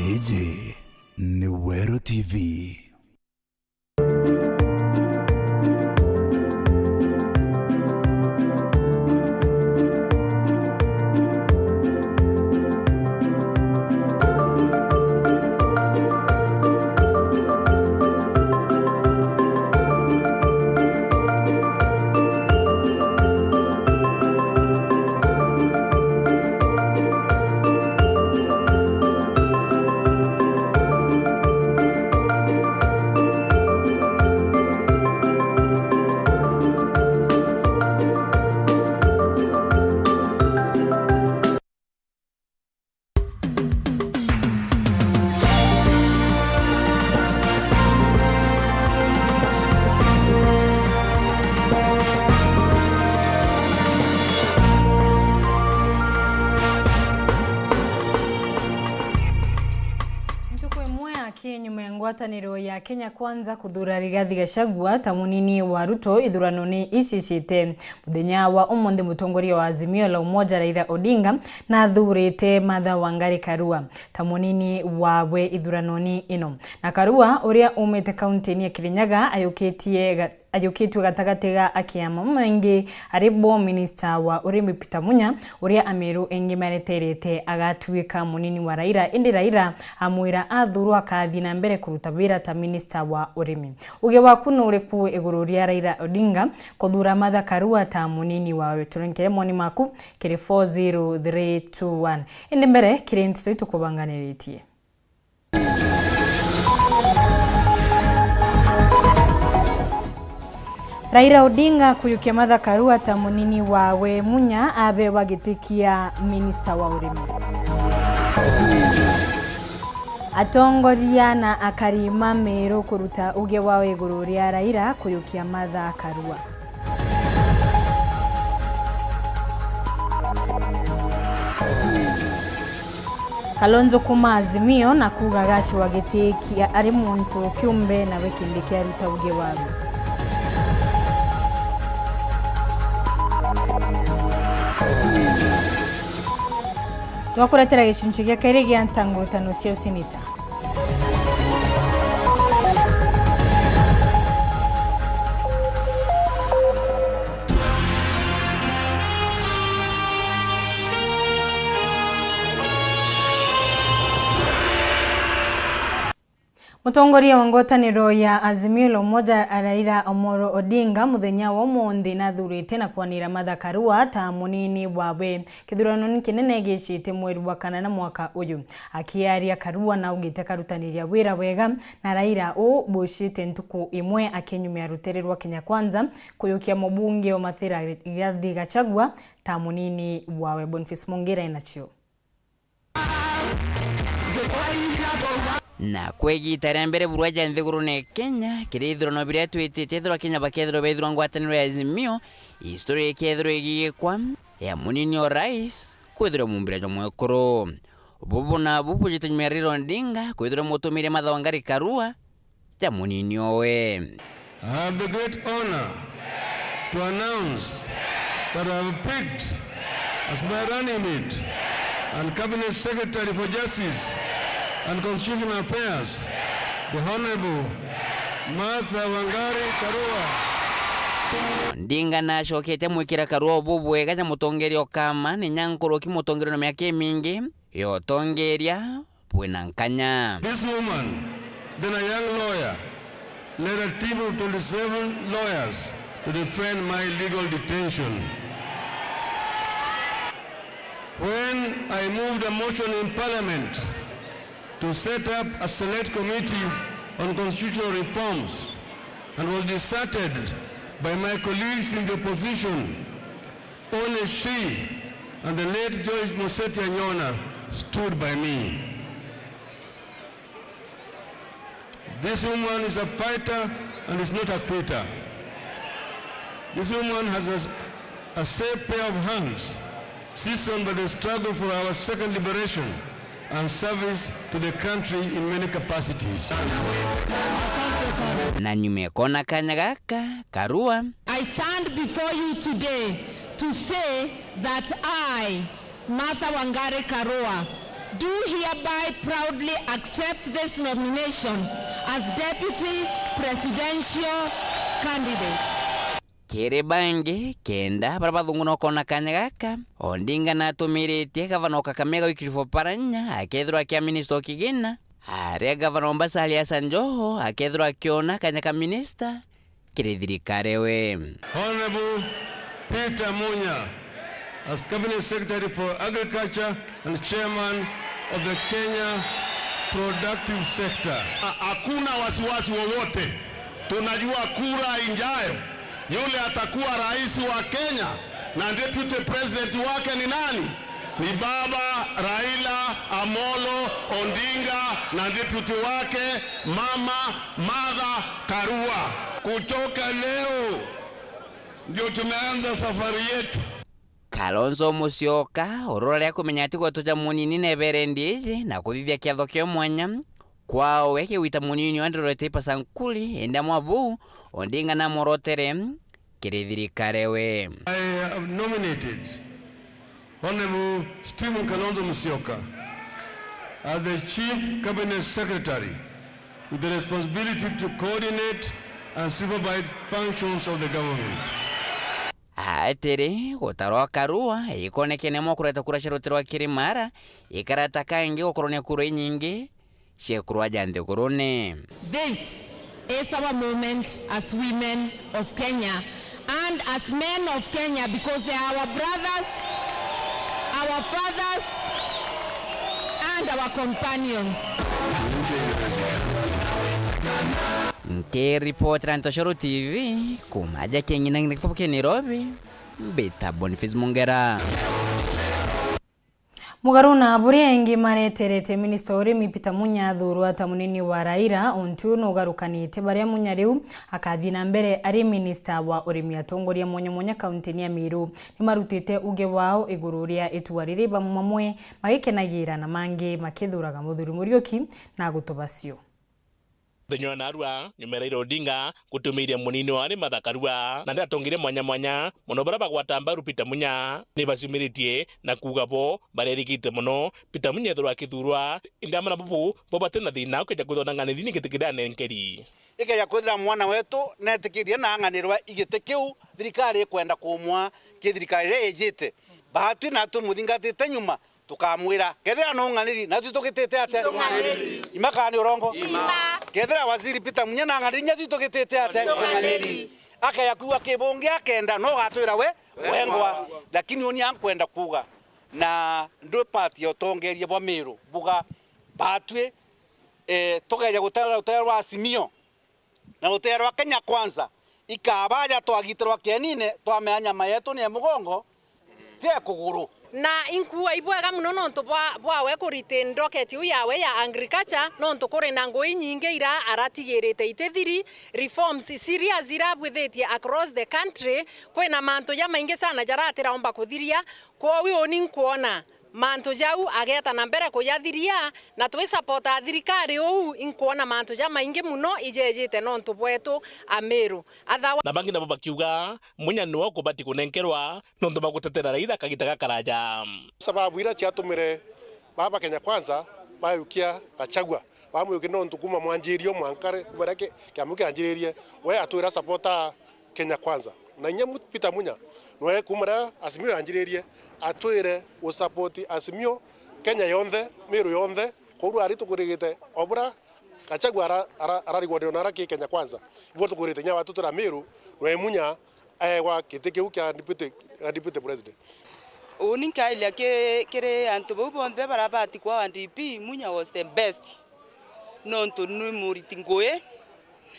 Hiji ni Weru TV. Ngwataniro ya Kenya Kwanza kuthura Rigathi Gachagua ta munini wa Ruto ithurano ni icicite muthenya wa umuthi mutongoria wa Azimio la Umoja Raila Odinga na thurite Martha Wangari Karua ta munini wawe ithurano ni ino na Karua uria umete kaunti ni ya Kirinyaga ayukitwe gatagatiga akiama mengi aribo minister wa urimi Peter Munya uria Ameru engi mareterete agatuika munini wa Raila indi Raila amwira athuru akathi na mbere kuruta wira ta minister wa urimi uge waku no uriku iguru ria Raila Odinga kuthura Martha Karua ta munini wawe turenkere moni maku kiri 40321 indi mbere kiri Nteto itukubanganiritie. Raila Odinga kuyukia Martha Karua ta munini wawe Munya abe wagitikia minister wa urimi. Atongoria na akarima Meru kuruta uge wawe iguru ria Raila kuyukia Martha Karua. Kalonzo kuma Azimio na kuga Gashi wagitikia ari muntu kiumbe na wekindiki aruta uge wawe. Twakuretera gicunci gia kairi gia ntangurutano cia ucinita. Mutongoria wa ngwataniro ya Azimio la Umoja Raila Omoro Odinga muthenya wa umuthi na thurite na kwanira Martha Karua ta munini wawe kithurano kinene gicite mweri wa kana mwaka uyu akiaria Karua na ugite karutaniria wira wega na Raila bushite ntuku imwe akinyumia rutererwa Kenya Kwanza kuyukia mubunge wa Mathira Rigathi Gachagua ta munini wawe. Boniface Mongira inacho na kwegitara mbere burwaja nthiguru ne Kenya kirithiro no bire twitite thiro Kenya bakethiro bethiro ngwataniro ya Azimio historia kethiro igikwa ya munini wa rais kwithiro mumbira jo mwekoro bubu na bubu jitanyumia Raila Odinga kwithiro mutumire Martha Wangari Karua ta munini owe. I have the great honor to announce that I have picked as my running mate and Cabinet Secretary for Justice and Constitutional Affairs, the Honorable Martha Wangari Karua. Ndinga na shokete mwikira Karua bubu gaja mutongerio kama ni nyankoro ki mutongerio na miaka mingi yo tongeria bwena nkanya. This woman, then a young lawyer, led a team of 27 lawyers to defend my legal detention. When I moved a motion in Parliament to set up a select committee on constitutional reforms and was deserted by my colleagues in the opposition, only she and the late George Moseti Anyona stood by me. This woman is a fighter and is not a quitter. This woman has a safe pair of hands, seasoned by the struggle for our second liberation and service to the country in many capacities. Na nyumekona kanyagaka Karua. I stand before you today to say that I, Martha Wangari Karua, do hereby proudly accept this nomination as Deputy Presidential Candidate. Kere bange kenda barabathungu no kona kanya gaka Odinga natumirite gavana wa Kakamega Wycliffe Oparanya akethirwa akia minister okigina aria gavana wa Mombasa Hassan Joho akethirwa akiona kanya ka minister kiri thirikari we. Honorable Peter Munya as Cabinet Secretary for Agriculture and Chairman of the Kenya Productive Sector. Hakuna wasiwasi wowote, tunajua kura injayo yule atakuwa rais wa Kenya na deputy president wake ni nani? Ni baba Raila Amolo Odinga na deputy wake mama Martha Karua. Kutoka leo ndio tumeanza safari yetu. Kalonzo Musyoka orora kumenya ati gwotoja munini nebere ndije na kuthithia kiatho kio mwanya kwao weke wita munini andorete pasankuli enda mwabu Odinga na morotere kiri thirikari we. I have nominated Honorable Stephen Kalonzo Musyoka as the Chief Cabinet Secretary with the responsibility to coordinate and supervise functions of the government. Atiri gutarwa karua ikonekene mo kureta kurashirotirwa kirimara ikarata kangi okorone kuro nyingi shekurwa jande kurone. This is our moment as women of Kenya and as men of Kenya, because they are our brothers, our fathers and our companions. Report Nteto TV kumaja kengina ngikufuke Nairobi beta Boniface Mongera. Mugaruna buriengi mareterete Minister Urimi Peter Munya thuru ata munini wa Raila ontu no garukanite baria Munya riu akathina mbere ari minister wa Urimi atongoria monyamonya county ya Meru nimarutite uge wao igururia itwarire bamwe magikenagira na mangi makithuraga muthuri Muriuki na gutobacio. Thenya narua nyumereire Odinga gutumiria munini wari mathakarua na ndatongire mwanya muno bara bagwatamba Peter Munya ni basumiritie na kuga bo barerikite muno Peter Munya thurwa kithurwa indamana bubu bobatena thina ukeja kuthona ngani thini gitikidane nkeri ikeja kwithira mwana wetu netikirie na nganirwa igite kiu thirikari kwenda kumwa ki thirikari ejite bahatu na tumuthingatite nyuma tukamwira kethira no nganiri na tutugitete ate nganiri imakani urongo kethira waziri Peter Munya na nganiri nya tutugitete ate nganiri akayakuwa kibonge akenda no gatwira we wengwa lakini oni ankwenda kuga na ndo party otongerie bwa Meru buga batwe tugeja gutara utarwa Azimio na utarwa Kenya Kwanza ikabaja twagitirwa kenine twameanya mayetu ni mugongo tie kuguru na inkuwa ibwega muno nonto bwawe kuritin rocket yawe ya agriculture nonto kore na ngoi nyinge ira aratigirite itethiri reforms serious ira bwithetie across the country kwena manto ya mainge sana jaratira omba kuthiria kwa wi oni kuona manto jau ageta na mbere kuyathiria na twi support thirikari u inkuona manto ja mainge muno ijejite nonto bwetu Ameru athawa na bangi nabo bakiuga Munya no kubati kunenkerwa nonto bagutetera Raila kagitaga karaja sababu ira chatumire baba Kenya Kwanza bayukia Gachagua bamuyuki nonto kuma mwanjirio mwankare kubarake kyamuke anjiririe we atwira supporta Kenya Kwanza na nyemu Peter Munya no kumara Azimio anjiririe atwire usapoti Azimio Kenya yonthe Meru yonthe koru ari tukurigite obura Gachagua ararigwade onara ki Kenya Kwanza ibo tukurite nya watu tura Meru we Munya wa kiteke ukia deputy president uninka ile kere antobo bonde barabati kwa NDP Munya was the best nonto numuriti ngoe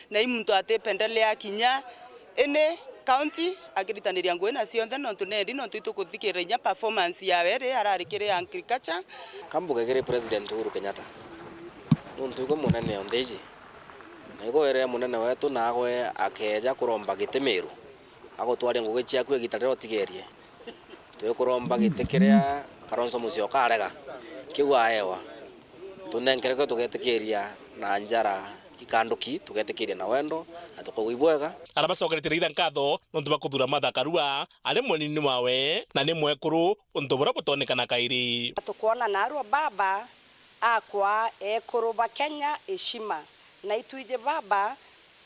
na imuntu atependelea kinya ene county agritaniria ngoe na cionthe nonto nendi nonto itukuthikira nya performance ya were ararikire agriculture kambuga kere president Uhuru Kenyatta nonto go munene ondeji na igo ere munene wetu nagwe akeja kuromba gite Meru agotware nguge ciaku gitarero tigerie twe kuromba gite kiria Kalonzo Musyoka arega kiwa ewa tunenkereke tugetikiria na njara ikanduki tugetikiria na wendo na tukugibwega arabacokeretie itha nkatho nontu bakuthura Martha Karua ari munini wawe na ni mwekuru untu bura butonekana kairi tukuona narua baba akwa ekuru ba Kenya heshima na ituije baba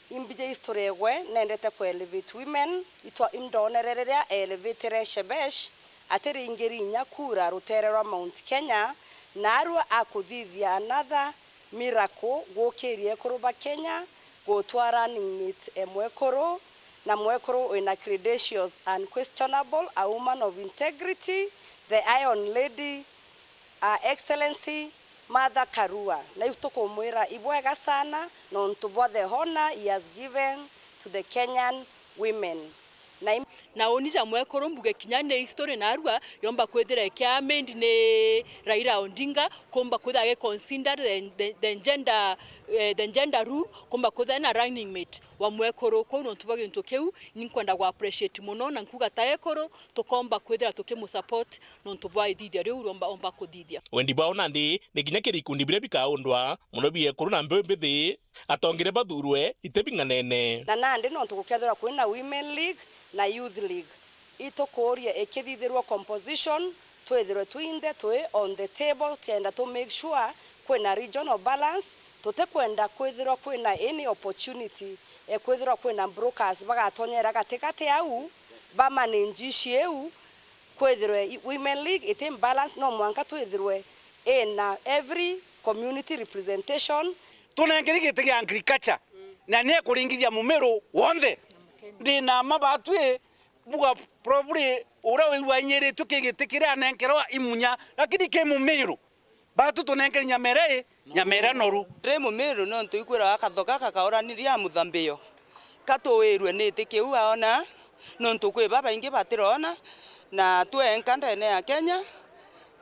imbije historia gwe nendete ku elevate women itwa imdonererea elevate shebesh ateri ingerinya kura rutererwa Mount Kenya narua akuthithia another miracle gokerie ekuru ba Kenya gotwa running mate emwekuru na mwekuru ina credentials unquestionable, a woman of integrity, the Iron Lady, Excellency Martha Karua. Na itukumwira ibwega sana no ntubwa the honor he has given to the Kenyan women. Na onija mwekoro mbuge kinyane history na arua yomba kwethira kya mendi ne Raila Odinga komba kwetha ge consider the gender rule komba kwetha na running mate wa mwekoro ko no ntubage into keu ninkwenda gwa appreciate muno na nkuga ta ekoro tukomba kwethira tukemu support no ntubwa ithithia riu omba kuthithia wendi baona ndi ni kinya kirikundi bire bikaundwa muno bi ekoro na mbe mbithi atongire bathurwe itebinganene na nandi no tukukethira kwina women league na youth league itokoria ekithithirwa composition twethirwe twinde twi on the table tienda to make sure kwina regional balance tutekwenda kwithirwa kwina any opportunity kwithirwa kwina brokers bagatonyera gatikati au ba manage cieu kwithirwe women league item balance no mwanka twithirwe in every community representation tunengirigite ya agriculture na ne kuringithia mumero wonde ndina mabatwe buga probably ura wanyere tukigitikira nenkerwa imunya lakini ke mumero batu tunenkeri nyamere noru re mumero no ntuikwira akathoka kakaoraniria muthambio katuwirwe nitikiu aona no ntukwe baba ingi batirona na tuenka ndene ya Kenya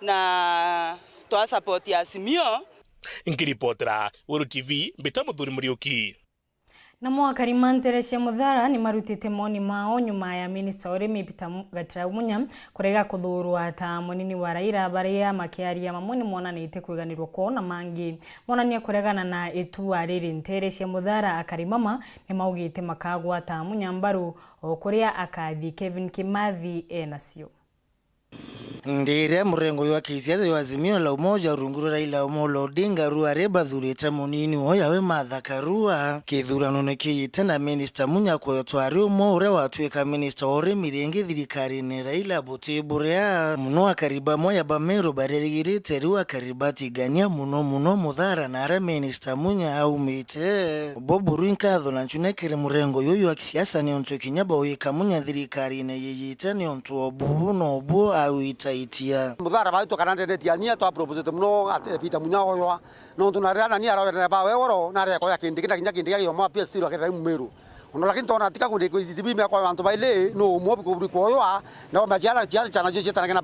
na twa support ya Simio Nkiripotera Weru TV mbita muthuri Muriuki na mwakarima Nteresha Muthara ni marutite moni mao nyuma ya minista urimi Peter Gataramunya kurega kuthurwa ta munini wa Raila baria makiaria mamoni monanite kwiganirwo ko na mangi monania kuregana na itua riri Nteresha Muthara akarimama ni maugite makagwa ta munyambaru okuria akathi Kevin Kimathi enacio ndire murengo wa kisiasa wa Azimio la Umoja Runguru Raila Amolo Odinga ruare bathurite munini oya we Martha Karua kithurano nikiyite na minister munya kwetwari umo ure watwika minister ore mirengi thirikari ni Raila Botiburia muno akariba moya bamero barerigirite ru akaribati gania muno Muthara na ara minister munya aumite boburu nkatho na nchunekere murengo yoyo wa kisiasa ni onto kinyaba oyika munya thirikari ne yiyite ni onto obu no obu auita itia Muthara baitu kanande netia nia to propose muno ate Peter munya oyo no tunariana ni arawera ba wero na re ko yakindikira kinya yo ma pia stilo aketha mumeru ono lakini tona tika kunde ko tibi me ko bantu baile no mo ko buri ko yo na majara chana jeje tana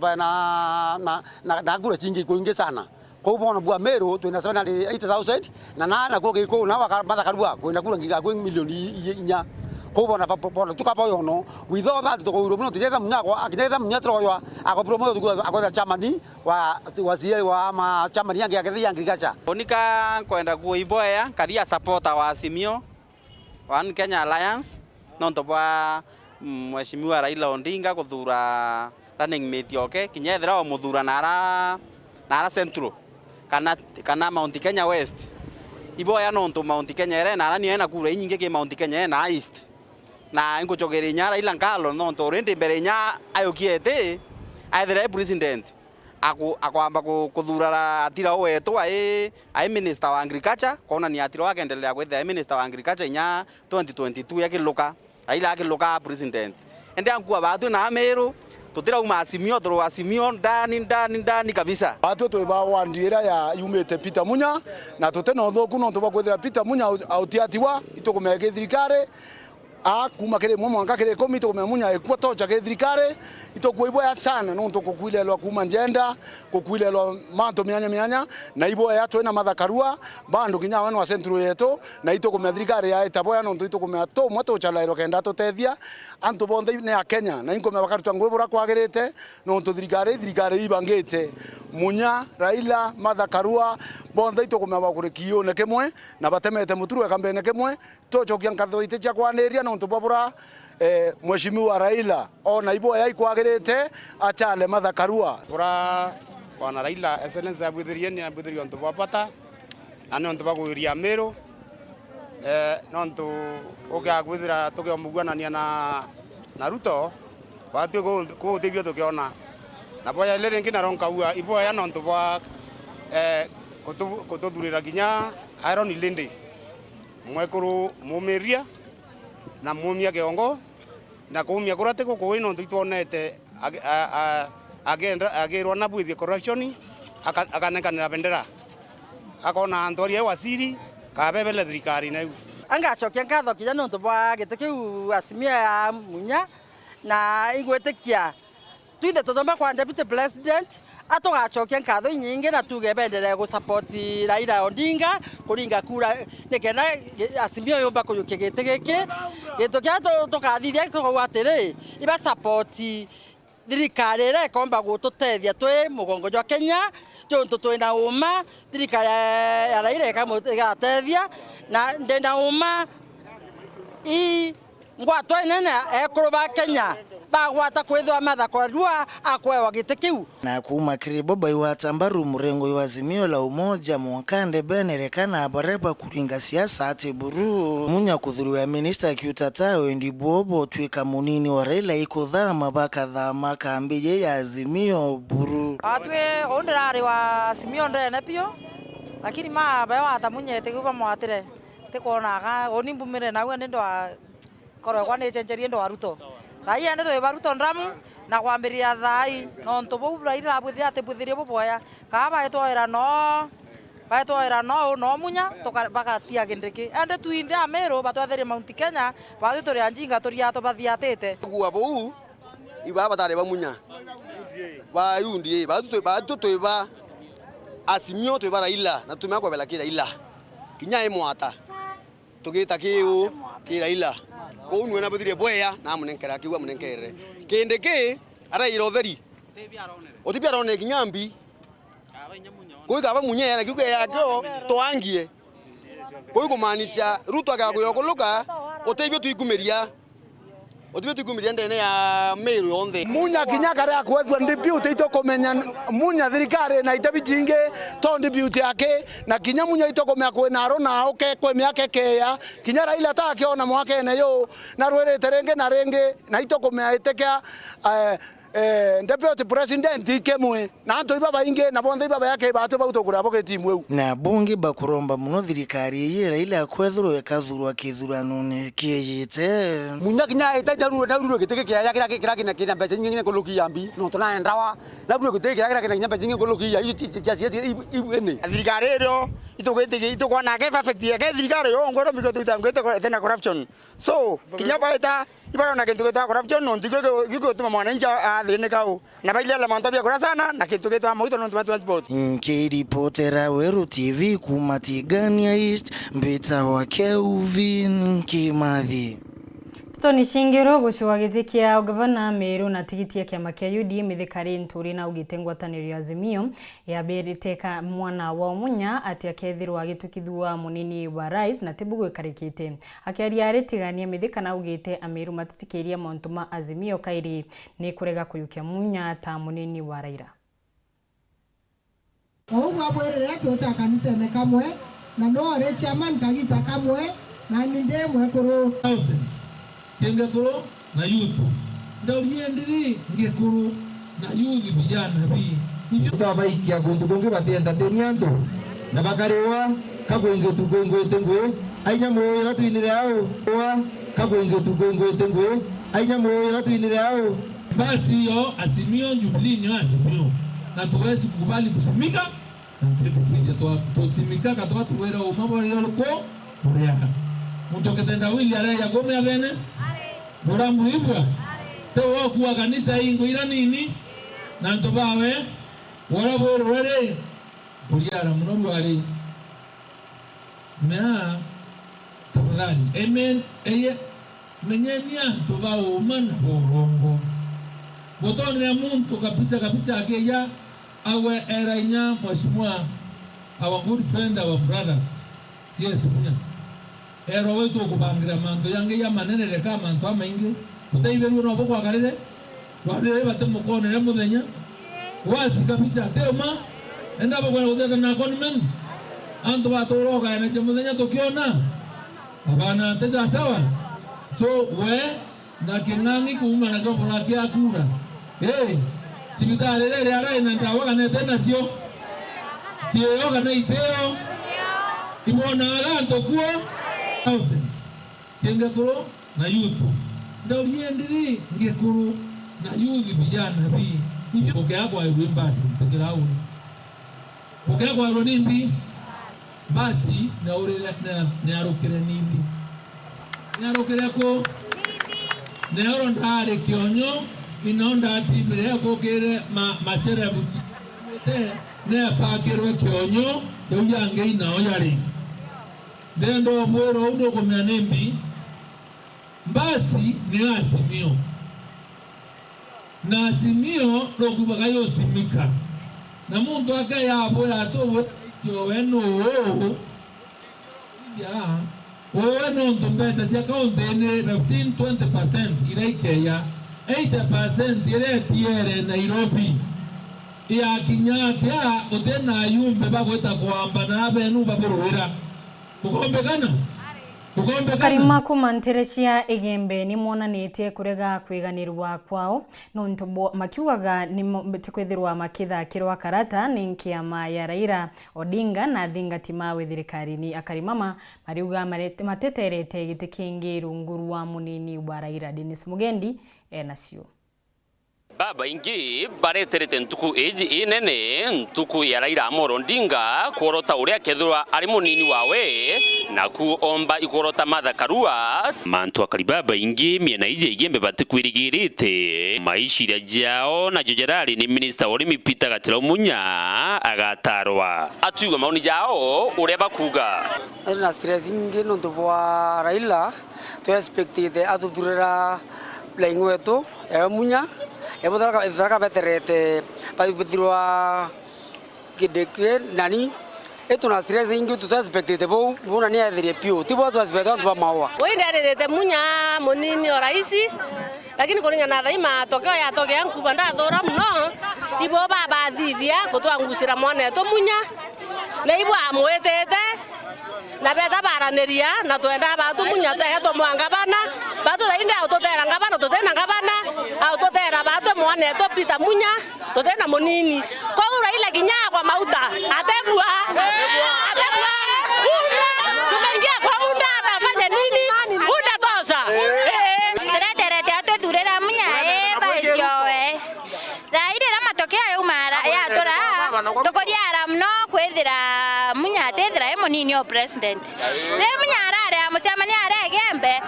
na gura chingi ko inge sana ko bona bua meru to na 780,000 na ko ko na wa Martha Karua ko na kula ngiga ko milioni inya ko bona pa tukapo yo no we thought that to uro no tijeza munyako akijeza munyatro yo ako promote ako chamani wa ma chamani yangi akithia agriculture onika kwenda kuiboya karia supporter wa Simio One Kenya Alliance nonto bwa mheshimiwa Raila Odinga kuthura running mate yoke kinyethera o muthura nara central kana Mount Kenya West iboya nonto Mount Kenya ere nara ni ena kura inyinge ke Mount Kenya na east na ingochogere nya Raila ngalo nonto rende mbere nya ayokiete aithera president akwamba kuthura atira wetu ai minister wa agriculture kona ni atira wakendelea kwetha minister wa agriculture nya 2022 yakiluka aila akiluka president ende angua batu na meru tutira uma Simio tro Simio ndani kabisa batu to ba wandira ya yumete Peter Munya na tutena thoku no tuba kwethira Peter Munya autiatiwa itukumege thirikare kuma kire mwanka kire komito kumemunya ekuwa tocha ke thirikari itokuiboya sana no ntokukwilelwa kuma njenda kukwilelwa manto mianya na iboya twena mathakarua bandu kinya wano wa centro yetu na itokumya thirikari ya itaboya no itokumya to mwato chalairo kenda totethia antu bonthe ne ya Kenya na inkomya bakaruta ngwibura kwagirite no nto thirikari ibangite munya Raila mathakarua bonthe itokumya bakurikio ne kemwe na batemete muturu kambene kemwe tochokia nkatho ite cha kwaniria no ntubabura Mheshimiwa Raila ona iboya ikwagirite achale mathakarua ura wana Raila excellence abuthirie ni abuthirie onto bapata ane onto baguiria Meru nonto oga gwithira tuke omugwanania na Ruto batwe ko thibio tukiona na boya lere ngina ronka ua iboya nonto ba kututhurira ginya Iron Linde mwekuru mumeria na mumia kiongo na kumia kurate ko koino ntuonete agenda na bwithie corruption akanenkanira bendera akona antori wasiri kabebele thirikari na angachokia ngatho kinya nonto bwa gitekiu asimia ya munya na igwetekia tuithe tutoma kwa deputy president atogachokia ngatho nyingi na tuge bendera go support Raila Odinga kuringa kura nikena asimio yomba kuyukia gitiki gitukia tukathithia tukawatire iba support thirikari re komba gututethia twi mugongo jwa Kenya tuntu twina uma thirikari ya Raila igatethia na ndenda uma ngwato nene ekuruba Kenya bagwata kwithwa mathakarua akwewa gitikiu na kuma kiribo bai watambaru murengo wa Azimio la Umoja mwakande benerekana abareba kuringa siasa ati buru munya kuthuriwa minister Ithatu ndi bobo twika munini wa Raila iko Thaa baka Thaa kambije ya Azimio buru atwe ondrari wa Azimio ndene pio lakini bae watamunyete kuba mwatire tikonaga onimbumire nawe ndo korwa kwa nechenjerie ndo Ruto Thai ande to Ruto ndamu na kwambiria thai no ntobo Raila abwithia ate bwithirie boboya ka baetwira no munya bakatia kindiki ande tuinde Meru batwatherie Mount Kenya batuturi anjinga turia to bathiatete kuwa bou iba batare bamunya ba yundi batutoiba Azimio to Raila na tumya kwa bela kira ila kinya emwata tugita kiu kira ila ko unwe na buthirie boya na munenkera kiwa munenkere kindiki ara irotheri otibiarone kinyambi ko gaba munye na kiuke yakyo toangie ko kumaanisha Ruto agakuyokuluka otebio tuikumeria ndene ya Meru yonthe munya kinya kare akwethwa ndipute itokomenya munya thirikari na itabichinge to ndipute yake na kinya munya itokomya kwena arona oke kwe miaka keya kinya Raila takiona mwake ne yo na rwereterenge na renge na itokomya itekea deputy president kemwe na anto ibaba inge na bonde ibaba yake batu bautokura boke timu eu na bunge bakuromba muno thirikari ye Raila akwethurwa ekathurwa kithurano ne kiyite munya kinya itajaru na giteke kya kira kina mbeje nyingi kulukia mbi no tona ndawa na ruo giteke kira mbeje nyingi kulukia ene thirikari ro itogwa na ke perfect ye thirikari yo ngoro miko tutangwete tena corruption so kinya baita ibara na kintu geta corruption no ndike giko tuma mwananchi thine kau na baile la mantabia kura sana na kintu geta moito no transport reportera Weru TV kumatigania East mbeta wa Kelvin Kimathi Tony Shingiro gushwagithikia gavana Meru na tigiti ya kiama kia UDA mithikari nturi na ugitengwataniro Azimio ya beriteka mwana wa munya ati akethirwa agitukithua munini wa rais na tibugwe karikite akiaria aritigania mithikana ugite Ameru matitikiria montuma Azimio kairi ni kurega kuyukia munya ta munini wa Raila Ogwa bwerere akiota kanisa ne kamwe na no re chairman kagita kamwe na ninde mwekuru Ngekuru na youth ndio ndiri ngekuru na youth vijana bi hivyo tabaikia kuntu konge batenda tenianto na bakarewa kabwenge tukongwete ngwe ainya moyo na tuinire hao kabwenge tukongwete ngwe ainya moyo na tuinire hao basi yo Azimio Jubilee ni Azimio na tuwezi kukubali kusimika na ndipo tusimika katoa tuwera umama leo ko muriaka mutoketenda wili ya gome ya bene muramu hivyo tewo kuwa kanisa ingo ira nini na ntobawe wala borore buliara muno ari na tafadhali amen eye menyenia ntobao mana borongo botone ya muntu kabisa akeya awe eranya mheshimiwa our good friend our brother CS Munya ero wetu kubangira manto yange ya manene reka manto amaingi utaiberu no boko agarire wale batemukonere muthenya wasi kabisa tema enda boko guteta na konmen anto batoroga na muthenya tukiona abana teza sawa so we na kinangi kuma na jambo la kiakura sibitale ile ara ina ndawaga na tena sio yoga na iteo imona alanto kuo Kengekuru na youth ndio liendele ngekuru na youth vijana bi hivyo pokea kwa basi tekela uni pokea kwa ronindi basi na ule na arukire nindi na arukire ko na orondare kionyo inaonda atibire ko kere masere buti ne pakero kionyo yoyange ina oyari Dendo mwero uno kumianembi basi ni Azimio na Azimio lokubagayo simika na muntu akaya aboya to weno ya weno ndombesa sia kaundene 15-20% ilaikeya 80% ile tiere Nairobi ya kinyata utena yumbe bagweta kwamba na abenu baburwira Karima kumanterecia igembe ni monanite kurega kwiganirwa kwao no ntobo makiugaga ni tekwethirwa makithakirwa karata ni nkiama ya Raila Odinga na thingatima we thirikari-ini akarimama mariuga mateterete giti kingi runguru wa munini wa Raila Dennis Mugendi enacio baba ingi bareterete ntuku eji inene ntuku ya Raila Odinga kurota uria kethirwa ari munini wawe na kuomba ikurota mathakarua mantu akaribaba ingi miena ije igembe batikwirigirite maishira jao na jojerari ni minister urimi Peter Gatira Munya agatarwa atuiga maoni jao uria bakuga na stress ingi no ndobwa Raila to expected athurira playing wetu Munya Ebodara beterete pathirwa kidekwe nani etuna stress ingi to expected bo bona ni athirie pio tibo to expected ba mawa oinderete Munya munini o raisi lakini korinya na thaima tokeo ya tokea nkuba ndathora muno ibo baba thithia gutwangusira mwana to Munya na ibo amwetete na beta baraneria na twenda batu Munya tehetwo mwanga bana batu thainde autotera ngabana totena ngabana autotera batu mwana to Peter Munya totena munini kwa Raila kinya kwa mauta atebua tumeingia kwa unda atafanya nini unda tosa terete atethurira Munya baiciowe thaire ra matokeo yumara ya tora tokoriara mno kwethira Munya atethira munini o president ne Munya arare amucemania aregembe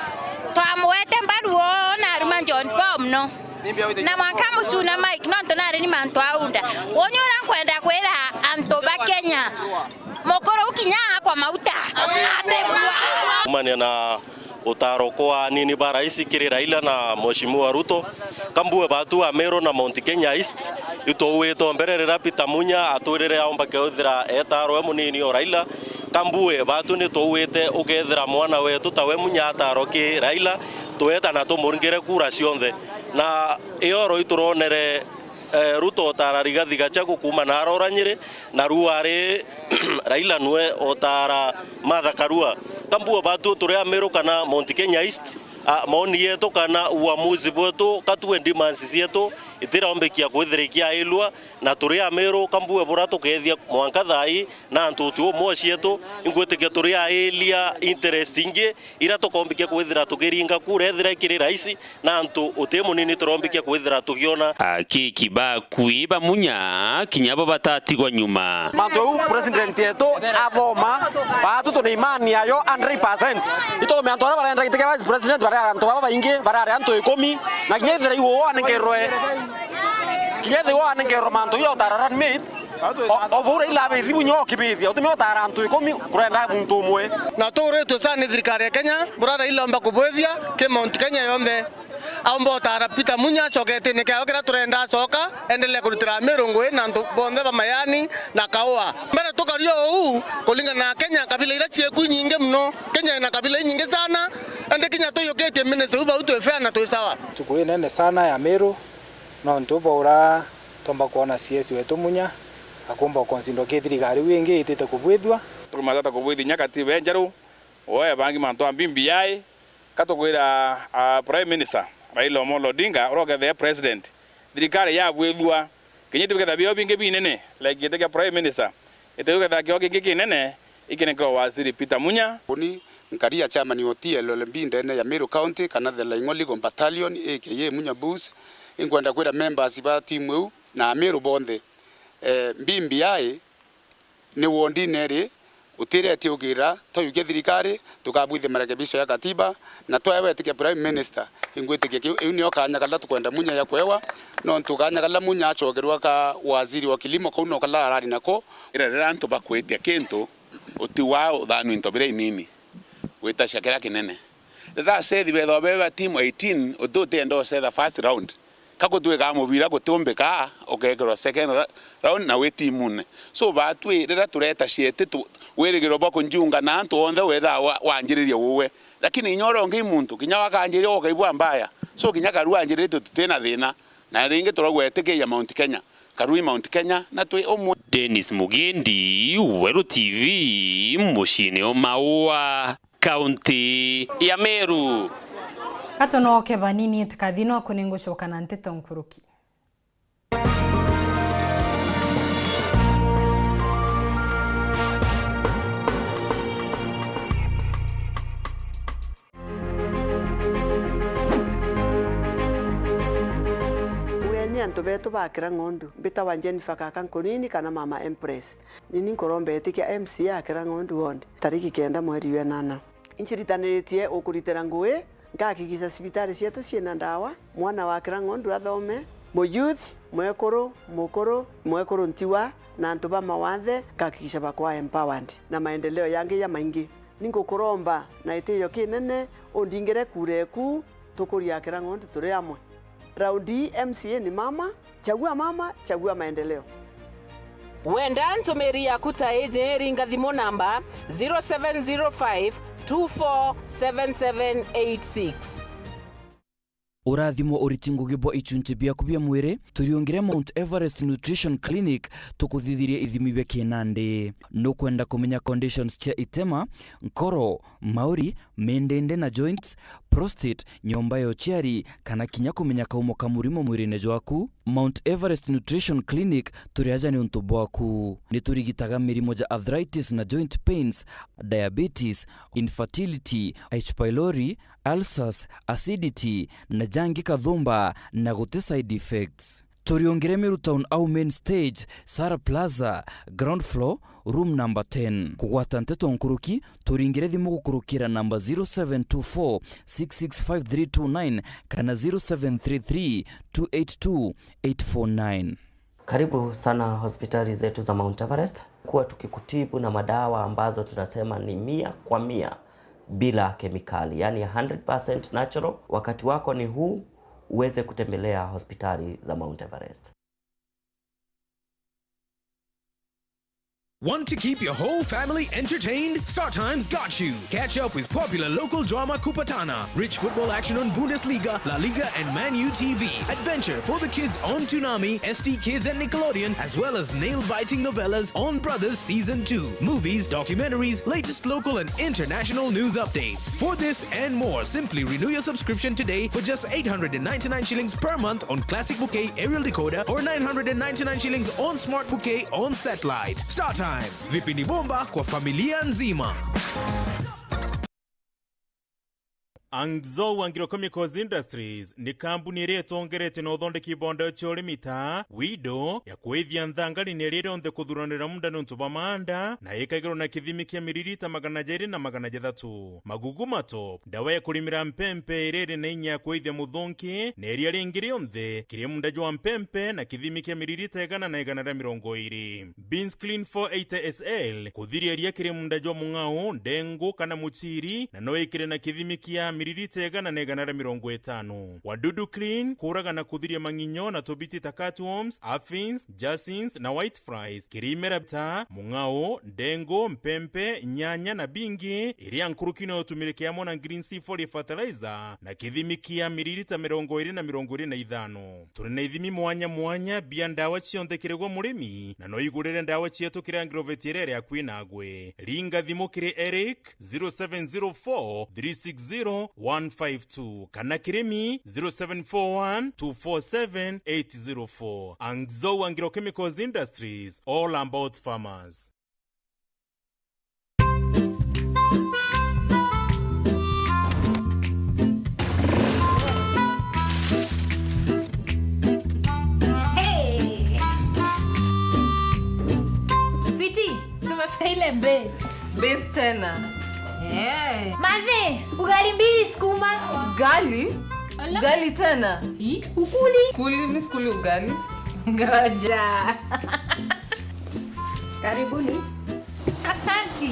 twamwete mbaruo na ruma John Paul no na mwanka musuna Mike no ntonare ni mantu aunda wonyora kwenda kwera antoba Kenya mokoro ukinya kwa mauta atebua umania na utaro kwa nini baraisi kiri Raila na Mheshimiwa Ruto kambue batu Amero na Mount Kenya East itoweto mbererera Peter Munya atwirire aomba keothira etaro munini o Raila kambue batu ni towete ukethira mwana wetu tawe Munya ataro ki Raila tweta na tumurngire kura cionthe na ioro ituronere Ruto otara Rigathi Gachagua kuma na aroranyire na ruare Raila nwe otara mathakarua kambua batu turi Amero kana Mount Kenya East maoni yetu kana uamuzi bwetu katuwe demands yetu itirombekia kwithirikia ilwa na turia Meru kambue bura tukethia mwanka thai na ntutu mocietu ingwitikia turia elia interestingi ira tukombikia kwithira tukiringa kura ethira ikiri raisi na ntu utemu nini turombikia kwithira tugiona akikiba kuiba munya kinyabo batatigwa nyuma mantu president yetu avoma batu tuna imani yayo 100% ito me antora barenda kiteke vice president bara antu baba ingi bara antu 10 na kinyethira iwo anengerwe kinyethira iwo anengerwe mantu yo tararan meet obura ila bethibu nyoki bethia utumi otara antu 10 kurenda muntu umwe na turetu sana thirikari ya Kenya burada ila omba kubwethia ke Mount Kenya yonde aumbo tara pita munya chokete ne kayo kira turenda soka endele kurutira Meru ngwe na ndu bonde bamayani na kaoa mbere tukario u kulinga na Kenya kabila ira chieku nyinge mno Kenya ina kabila nyinge sana ende Kenya to yokete minese uba uto efea na to sawa tukuri nene sana ya Meru no ntubo ura tomba kuona CS wetu munya akomba konsindo ke thirikari wingi itete kubwithwa tukumata kubwithi nyakati wenjeru oya bangi manto ambimbi yai katokwira prime minister Raila Amolo Odinga oroga the president thirikari ya bwithwa kinyiti biketha bio bingi binene like iteke prime minister iteke tha kyo kingi kinene ikineko waziri Peter Munya kuni nkaria chama ni otie lolembinde ne ya Meru County kana the Laing'oli Battalion aka Munya Bus ingwenda kwira members ba timu eu na Meru bonde mbimbi yae ni wondineri utire tiugira toyuge thirikari tukabwithe marekebisho ya katiba na twawe tike prime minister ingwitikia ni okanya kala tukwenda munya ya kwewa no ntukanya kala munya achogerwa ka waziri wa kilimo kuno kala arari nako ira nto bakwetia kento utiwao dhanu intobire nini weta shakira kinene rira sethi betho beba team 18 odote ndo se the first round kako tuweka mubira gutumbika okegero second round na wetimune so batwe rira tureta ciete tu werigiro bako njunga na antu onthe wetha wanjiriria wowe lakini inyoro ngi muntu kinya wakanjiria okaibwa mbaya so kinya karu anjiririe tutena thina na ringi turagwetike ya Mount Kenya karui Mount Kenya na twi omwe Dennis Mugendi Weru TV mushine o Maua County ya Meru Atonoke banini tukathino kunengushoka na Nteto nkuruki antu betu bakira ng'ondu mbita wanjeni fakaka nkunini kana mama Empress nini nkorombe etikia MC akira ng'ondu wonde tariki 9 mweri wa 8 inchiritaniritie ukuritira ngui ngakikisa sibitari cietu ciena ndawa mwana wakira ng'ondu athome mo youth mwekuru ntiwa na antu ba mawathe ngakikisa bakwa empowered na maendeleo yangi ya maingi ningukuromba na itiyo kinene undingire kureku tukuria akira ng'ondu turi amwe Raundi MCA ni mama, chagua maendeleo. Wenda ntumiri ya kuta ringa thimo namba 0705247786. Urathimo uritingo gibo ichunche bia kubia mwire turiongire Mount Everest Nutrition Clinic tukuthithirie ithimi bia kinande no kwenda kumenya conditions cia itema nkoro mauri mendende na joints prostate nyomba yo chiari kana kinya kumenya kaumo kamurimo mwirine jwaku Mount Everest Nutrition Clinic turiaja ni untu bwaku ni turigitaga mirimo ja arthritis na joint pains diabetes infertility H pylori ulcers acidity na jangi kathumba na gute side effects Turiongere Meru Town au main stage Sara Plaza ground floor room number 10 kugwata Nteto nkuruki turingire thimu gukurukira namba 0724665329 kana 0733282849. Karibu sana hospitali zetu za Mount Everest kuwa tukikutibu na madawa ambazo tunasema ni 100% bila kemikali, yani 100% natural. Wakati wako ni huu uweze kutembelea hospitali za Mount Everest. Want to keep your whole family entertained? StarTime's got you. Catch up with popular local drama Kupatana, rich football action on Bundesliga, La Liga, and Man U TV. Adventure for the kids on Toonami, ST Kids and Nickelodeon, as well as nail-biting novellas on Brothers Season 2. Movies, documentaries, latest local and international news updates. For this and more, simply renew your subscription today for just 899 shillings per month on Classic Bouquet aerial decoder or 999 shillings on Smart Bouquet on satellite. StarTime. Vipindi bomba kwa familia nzima. Angzo Wangiro Chemicals Industries ni kampuni iretongerete no thondeki ibondo cy'urimi Thaa wido ya kwithia nthangari ni rionde kuthuranira munda nuntu bamanda na ikagiro na kithimi kia mililita 200 na 300 magugu mato dawa ya kulimira mpempe irere na inya kwithia muthonki na iria ringi rionthe kiri munda jwa mpempe na kithimi kia mililita 120 Beans Clean 480 SL kuthiria ria kiri munda jwa mungao ndengu kana muchiri na no ikire na kithimi kia mililita 150 Wadudu Clean kuraga na kuthiria manginyo na tobiti takatworms, aphids, jacinths na white flies kirimera Thaa mungao ndengo mpempe nyanya na bingi iria nkurukino utumilike amo na green sea foliar fertilizer na kithimi kia mililita 225 turi na ithimi mwanya bia ndawa cionthe kiregwa murimi na no igurire ndawa cietu kirangiro veterere akwinagwe ringa thimo kiri Eric 0704 360 152 kana kirimi 0741 247 804. Angzo Wangiro Chemicals Industries, all about farmers. Hey! Sweetie, tumefaile base. Base tena. Yeah. Madhe, ugali 2 sukuma. Ugali? Ugali tena? Ukuli? Mimi sikuli ugali. Ngoja. Karibuni. Asante.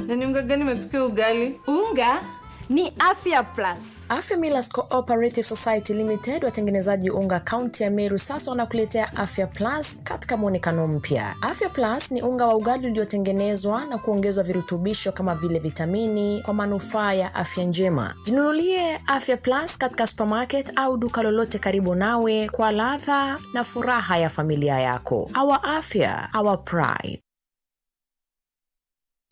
Nani unga gani umepika ugali? Unga ni Afya Plus. Afya Millers Cooperative Society Limited, watengenezaji unga kaunti ya Meru, sasa wanakuletea Afya Plus katika muonekano mpya. Afya Plus ni unga wa ugali uliotengenezwa na kuongezwa virutubisho kama vile vitamini kwa manufaa ya afya njema. Jinunulie Afya Plus katika supermarket au duka lolote karibu nawe kwa ladha na furaha ya familia yako. Our afya, our pride.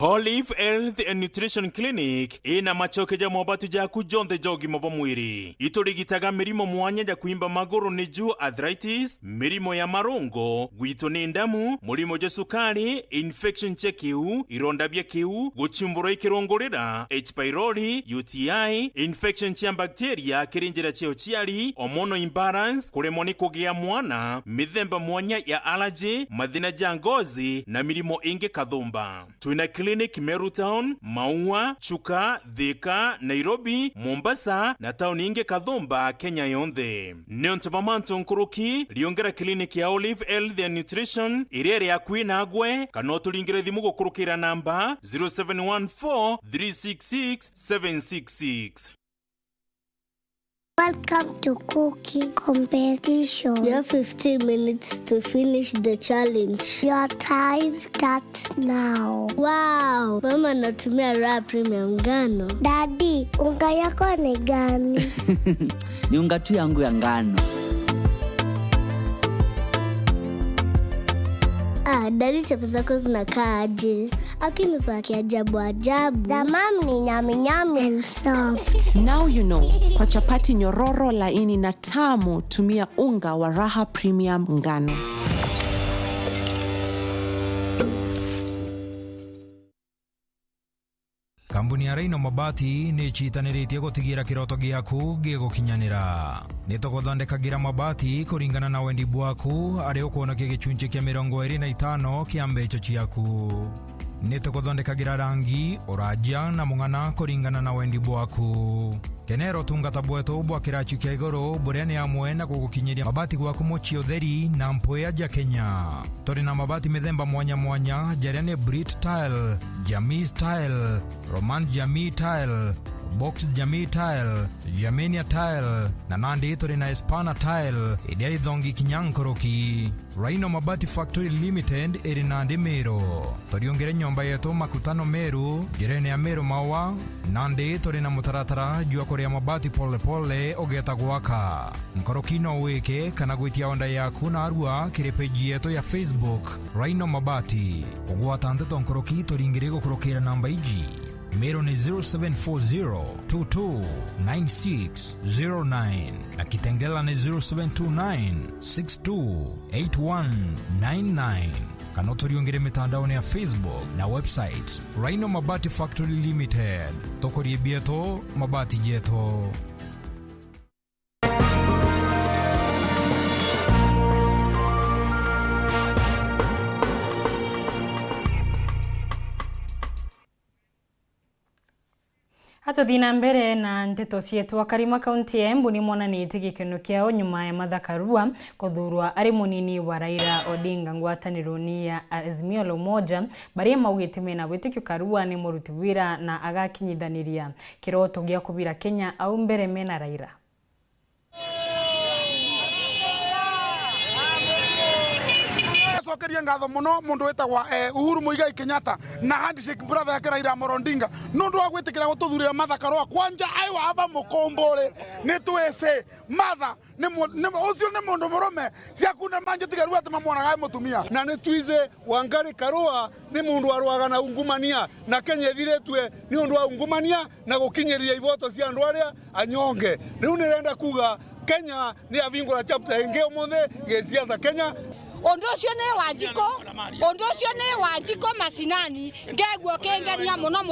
Olive Health and Nutrition Clinic ina machoke ja mobatu ja kujonde jogi mobo mwiri iturigitaga mirimo mwanya ja kuimba maguru ni juu arthritis, mirimo ya marungo, gwito ni ndamu, murimo ja sukari, infection cha kiu, ironda bya kiu, guchumbura ikirongorera, H. pylori, UTI, infection cha bacteria kirinjira cheo chiari, hormonal imbalance, kuremwa ni kugia mwana, mithemba mwanya ya allergy, mathina ja ngozi na mirimo inge kathumba. Tuina Clinic Meru Town, Maua, Chuka, Thika, Nairobi, Mombasa na town inge Kathumba, Kenya yonthe. Neontomamanto nkuruki liongera clinic ya Olive Health and Nutrition irere ya kwinagwe kanotu lingire thimu gukurukira namba 0714 366 766. Welcome to cooking competition. You have 15 minutes to finish the challenge. Your time starts now. Wow, mama natumia raw premium ngano. Daddy, unga yako ni gani? Ni unga tu yangu ya ngano. Daddy, chapo zako zinakaa aje? Akini za kiajabu ajabu. The mom ni nyami nyami and soft. Now you know. Kwa chapati nyororo laini na tamu, tumia unga wa Raha Premium ngano. Kampuni ya Reino Mabati ni chitaniritie gutigira kiroto giaku gigukinyanira. Nituguthondekagira mabati kuringana na wendi bwaku ari ukuona gicunjĩ kia 25 kia mbeca ciaku. nitukuthondekagira rangi uraja na mung'ana kuringana na wendi bwaku. Kenero tungata bwetu bwa kirachu kia iguru buria ni amwe na gugukinyiria mabati gwaku mochi utheri na mpoya ja Kenya. Turi na mabati mithemba mwanya mwanya jaria ni Brit Tile, Jamii Tile, Roman Jamii Tile, Box Jamii Tile, Jamenia Tile, na nandi turi na Espana Tile, idia ithongi kinyankoroki. Rhino Mabati Factory Limited iri nandi Meru. Turiongere nyomba yetu makutano Meru, jirene ya Meru mawa, nandi turi na mutaratara jua kuria mabati pole pole ogeta gwaka. Nkoroki no wike kana gwitia onda yaku na arua kiri page yetu ya Facebook, Rhino Mabati. Kugwata Nteto nkoroki turingire gukurukira namba iji. Meru ni 0740229609 na Kitengela ni 0729628199. Kana turiongere mitandaoni ya Facebook na website Rhino Mabati Factory Limited. Tokorie bieto mabati jeto. Hatuthina mbere na nteto cietu Karima kaunti ya Embu ni monanite gikeno kiao nyuma ya Martha Karua kuthurwa ari munini wa Raila Odinga ngwataniro ni ya Azimio la Umoja baria maugite mena witikio Karua ni muruti wira na agakinyithaniria kiroto gia kubira Kenya au mbere mena Raila. Sokeria ngatho muno mundu wetagwa Uhuru Muigai Kenyatta na handshake brother yake Raila Odinga nundu wa gwitikira gututhurira Martha Karua kwanja ai wava mukombore ni twese Martha ni ucio ni mundu murume cia kuna manje tigaru ati mamwonaga mutumia na ni twize Wangari Karua ni mundu arwaga na ungumania na Kenya thiretwe ni undu wa ungumania na gukinyiria ivoto cia andu aria anyonge riu nirenda kuga Kenya ni avingura chapter ingi umuthi gisiasa Kenya. Ondocio ne Wanjiko masinani ngegwo kengenia muno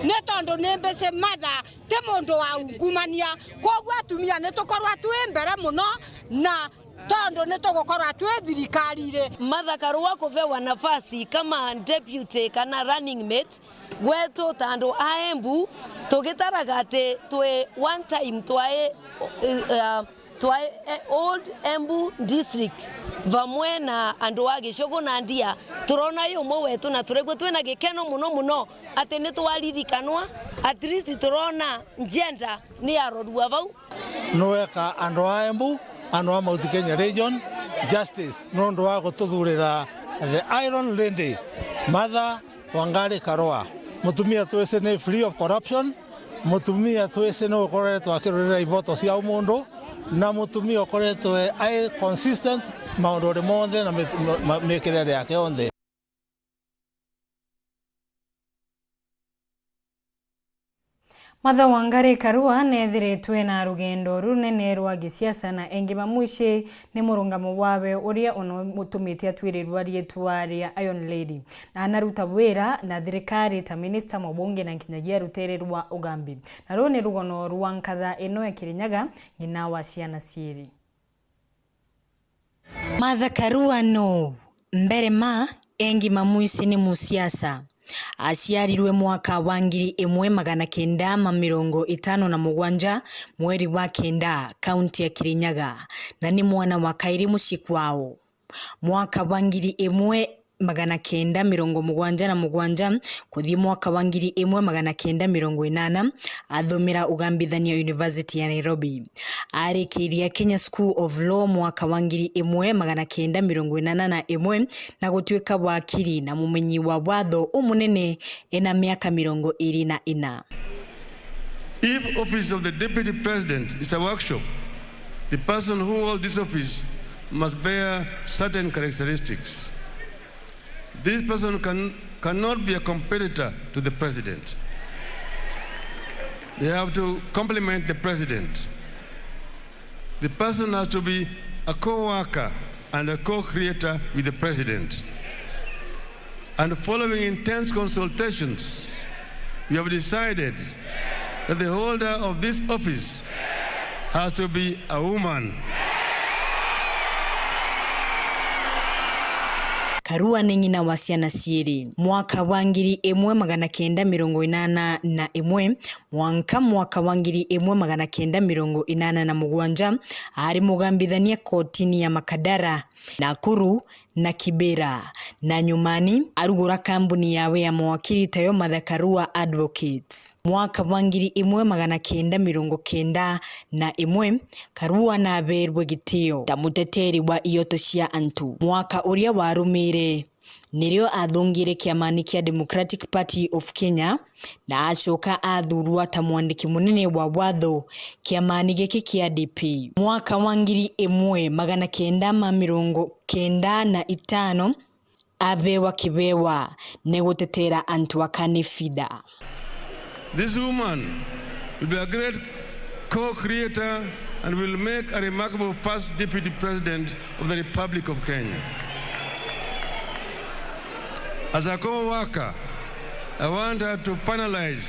ne tondo ne mbese Martha te mundu wa ungumania kogwo atumia ne tokorwa twembere muno na tondo ne togokorwa twe thirikarire. Martha Karua kuvewa nafasi kama deputy kana running mate wetu tando aembu tugitaraga ati twe one time twae Old Embu district vamwe na andu wa Gicogo na Ndia turona yo mwe wetu na turegwe twena gikeno muno ati ni twaririkanwa at least turona gender ni arorua vau noeka andu a Embu andu a Mount Kenya region justice nondo wa gututhurira the Iron Lady Martha Wangari Karua mutumia twese ni free of corruption mutumia twese no koretwo akirorera ivoto cia umundu na mutumia okoretwe ai consistent maundu mothe na mekirere yake onthe. Martha Wangari Karua nethiretwe na rugendo runene rwa gisiasa na engi mamuici ni murungamo wawe uria ono mutumite atwirirwa rietwa ria Iron Lady na anaruta wira na thirikari ta minister mabunge na kinyagia rutererwa ugambi na rone rugono rwa nkatha ino ya Kirinyaga ngina wa ciana ciiri. Martha Karua no mbere ma engi mamuici ni musiasa aciarirwe mwaka wa 1957 mweri wa kenda kaunti ya Kirinyaga na ni mwana wa kairi muci kwao. Mwaka wa 1977 kuthi mwaka wa 1980 athomera ugambithania University ya Nairobi. Arikiria Kenya School of Law mwaka wa 1981 na gutuika wakiri na mumenyi wa watho umunene ena miaka 24. If office of the deputy president is a workshop, the person who holds this office must bear certain characteristics. This person cannot be a competitor to the president. They have to complement the president. The person has to be a co-worker and a co-creator with the president. And following intense consultations, we have decided that the holder of this office has to be a woman. Karua nĩ nyina wa ciana cierĩ. Mwaka wa 1981 mwaka wa 1987 ari mugambithania kotini ya Makadara, Nakuru na Kibera, na nyumani arugura kambuni yawe ya mawakili tayo Karua Advocates. Mwaka wa 1991 Karua na aberwe gitio ta muteteri wa ioto cia antu. Mwaka uria warumire nirio athungire kiamani kia Democratic Party of Kenya na acoka athurwa ta mwandiki munene wa watho kiamani giki kia DP. Mwaka wa 1995 abewa kibewa ne gutetera antu akani fida. This woman will be a great co-creator and will make a remarkable first deputy president of the Republic of Kenya. As a co-worker, I want her to finalize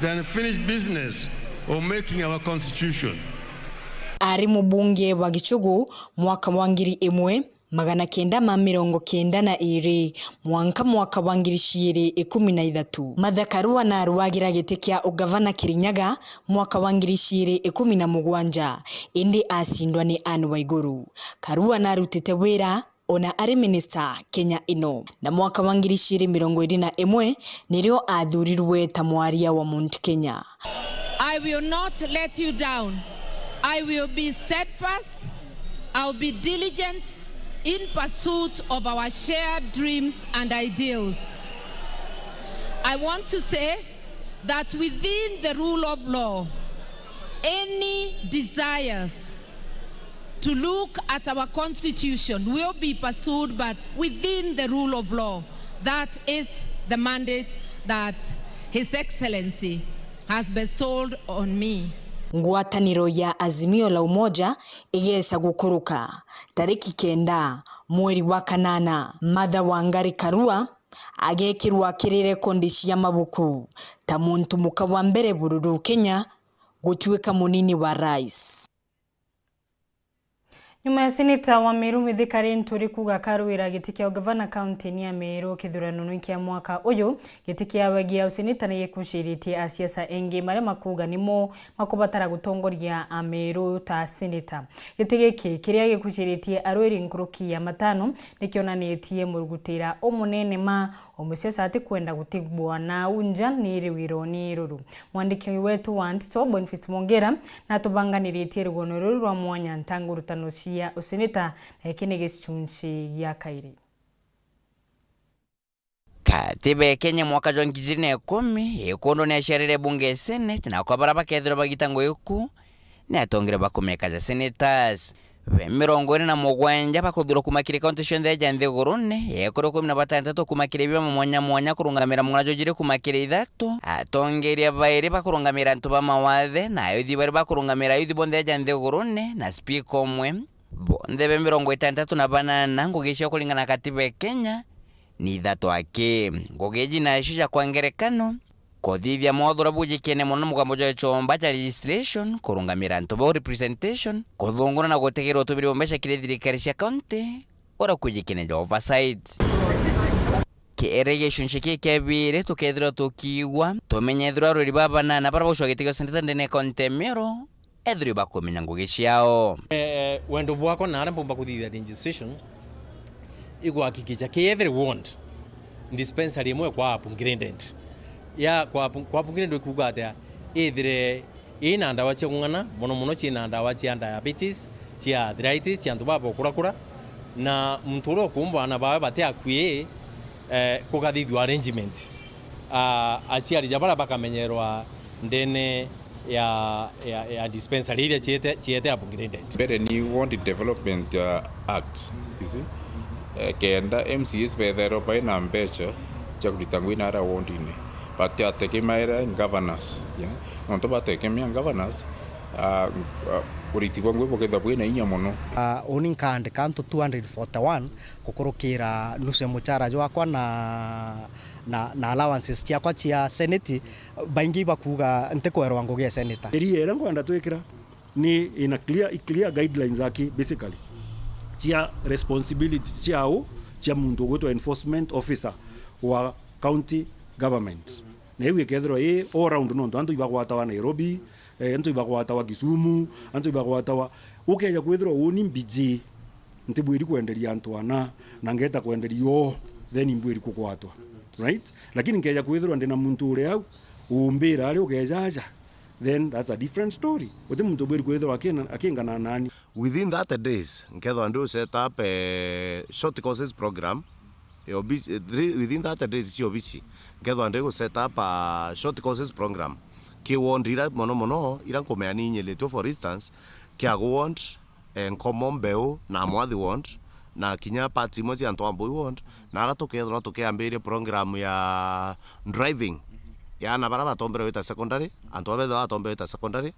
the unfinished business of making our constitution. Ari mubunge wa Gichugu mwaka wa 1992 mwaka wa 2013. Martha Karua na aruagira giti kia ugavana Kirinyaga mwaka wa 2017 indi asindwa ni Anne Waiguru. Karua na arutite wira ona ari minister Kenya ino, na mwaka wa 2021 nirio athurirwe ta mwaria wa Mount Kenya. I will not let you down. I will be steadfast. I'll be diligent in pursuit of our shared dreams and ideals. I want to say that within the rule of law, any desires to look at our constitution will be pursued, but within the rule of law. That is the mandate that His Excellency has bestowed on me. Ngwataniro ya Azimio la Umoja igesa gukuruka tariki 9 mweri wa kanana. Martha Wangari Karua agekirwa kirire kondici ya mabuku ta muntu muka wa mbere bururu Kenya gutuika munini wa rais. Nyuma ya seneta wa Meru Mithikari Nturi kuga karuira giti kia gavana county ya Meru kithurano kia mwaka uyu giti kia wagia useneta na gikushiritie asiasa engi mare makuga nimo makubatara gutongoria Meru ta seneta. Giti giki kiria gikushiritie arwiri nkuruki ya matano nikionanetie murugutira omunene ma omusiasa ati kwenda gutigwa na unja niri wironi ruru. Mwandiki wetu wa Nteto Boniface Mongera na tubanganiritie rugono ruru rwa mwanya ntangurutano ya useneta na ikine gicunci ya kairi. Katiba ya Kenya mwaka wa 2010 ikondo ni asharire bunge Senate na kwa baraba kethira bagitango yoku na atongire bakumeka za senators. Mirongo na mugwanja bakuthura kumakire constitution ya jande gorone yekoro 16 kumakire biba mwanya kurungamira mwajo jire kumakire Ithatu atongeria baire bakurungamira ntu ba mawathe na yuthi bari bakurungamira yuthi bonde ya jande gorone na speaker omwe bonde 68 ngugishia kulingana katiba ya Kenya ni Ithatu ake ngugeji na shisha kwa ngerekano kodithia mwathura bujikene muno mugambo jo chomba cha registration kurungamira ntu ba representation kuthungura na gutegera utubiri bombesha kire thirikari cia county ora kujikene jo oversight irrigation shiki kebire tukethira tukiwa tumenyethira ruri baba na barabo shwa gitigo seneta ndene contemero ethiri bakumenya ngugi ciao wendo bwako na arambo bakuthithia registration igwakikija ke everyone dispensary imwe kwa upgraded ya kwa upgraded kuga atia ethire ina ndawa cia kungana muno cia ndawa cia diabetes cia arthritis cia ntubabo kurakura na mturo kumba na bawe bate akwie kugathithwa arrangement aciari jabara bakamenyerwa ndene ya dispensary ile chiete upgraded. Better new wanted development act is it kenda MCs bedero by na mbecha cha kulitangwina ara wondine but ateke maira governors yeah onto bateke mi governors uritiwa ngwe boketha bwina inya muno owning card kanto 241 kukurukira nusu muchara jwakwa na allowances ciakwa cia senate baingi bakuga ntekwerwa ngugia senator eri era ngwenda twikira ni ina clear guidelines zaki basically cia responsibility ciao cha muntu gwitwa enforcement officer wa county government na iwe kethro all round no antu ibagwata wa Nairobi antu ibagwata wa Kisumu antu ibagwata wa ukeja kwithro uni mbiji ntibwiri kwenderia antu ana na ngeta kwenderio then imbwiri kukwatwa right lakini ngeja kwithro ndina muntu uri au umbira ari ukejaja then that's a different story wote muntu bwiri kwithro akingana nani within that days nketho andu set up a short courses program within that days si obisi nketho andu set up a short courses program ki wondira mono ira komeani nyeleto for instance kia wond en common beo na mwathi wond na kinya party mozi anto ambo wond na ara tukethro tukiambire program ya driving ya na baraba tombere wita secondary anto abetho atombe wita secondary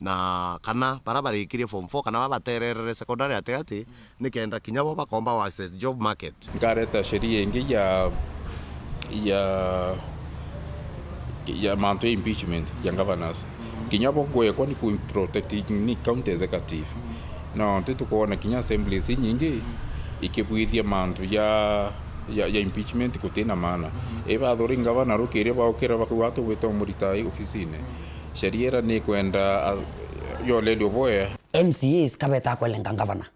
na kana barabara ikirie form 4 kana baterere secondary ateati nikenda kinya bo bakomba access job market ngareta sheria ingi ya manto impeachment ya governors kinya bo kwa ni ku protecting ni county executive no Nteto kuona kinya assemblies nyingi ikibwithia manto ya impeachment kutena maana eba thori governor rukire ba ukira bakwatu gwita muritai ofisine sheria ni kwenda yo lelio boya MCAs kabeta kwa lenga governor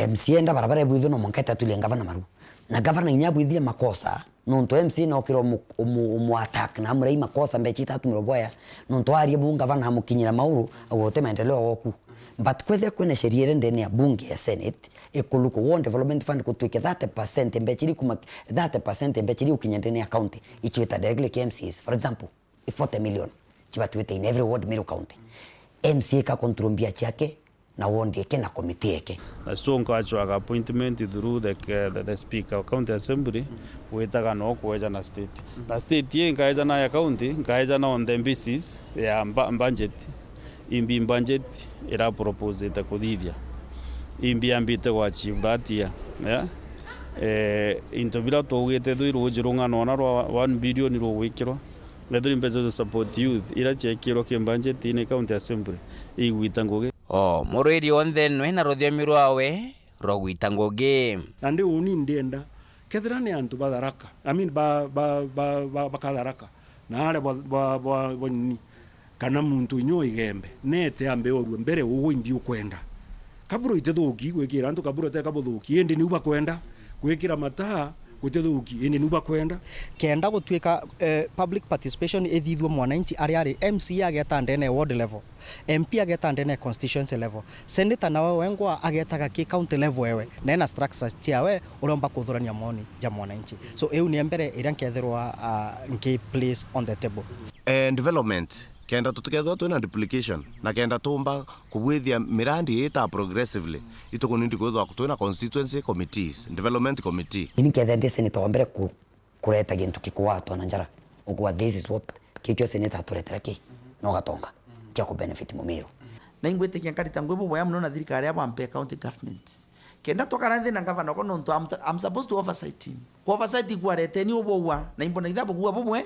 MCA nda barabara bwithu no monketa tuli governor maru na governor inya bwithire makosa nonto MC no kiro mu attack na murei makosa mbechita tumiro boya nonto ari bu governor mukinyira mauru agote maendeleo goku but kwethe kwena sheria ndene ya bunge ya senate ekuluko one development fund kutwike 30% mbechiri kuma 30% mbechiri ukinyendene ya county ichweta directly MCAs for example 40 million chibatwite in every ward Meru county MCA ka kontrombia chake na ward yake na committee yake so nkachwa appointment through the speaker of county assembly wetaga no kweja na state na state ye nkaeja na ya county nkaeja na on the basis ya budget imbi budget era propose ta kuthithia imbi ambite wa achieve that year yeah into bila togete thwiru jirungano na 1 billion ro wikiro Let's to support youth. Ila chekiro ke budget in county assembly. Igwitangoge. Moredi on then when arodia mirwawe rogwitangoge. Ande uni ndienda. Kethrane antu badaraka. I mean bakadaraka. Na ale ni kana muntu nyo igembe. Nete ambe oru mbere uwo imbi ukwenda. Kaburo itedhuki gwekira antu kaburo te kabuthuki ende ni uba kwenda. Gwekira mataa kutedhuki ende nuba kwenda kenda gutwika public participation ethithwe mwananchi ari MC ageta ndene ward level MP ageta ndene constituency level senator nawe wengwa agetaga ki county level wewe nena structures ciawe uromba kuthurania moni ja mwananchi so eu ni mbere ira nkethirwa nke place on the table development kenda tutukethwa twina duplication na kenda tumba kubwithia mirandi ita progressively itukunindi kwithwa twina constituency committees development committee ini kethe ndi senator wambere kureta gintu kikuwatwa na njara ukwa this is what kicho senator turetera ki no gatonga kia ku benefit Mumiru na ingwete kia karita ngwebo boya muno na thirikari aba ampe county government kenda tokara nthi na governor ko nonto I'm supposed to oversight him ko oversight kwa rete ni obowa na imbona ithabu kwa bomwe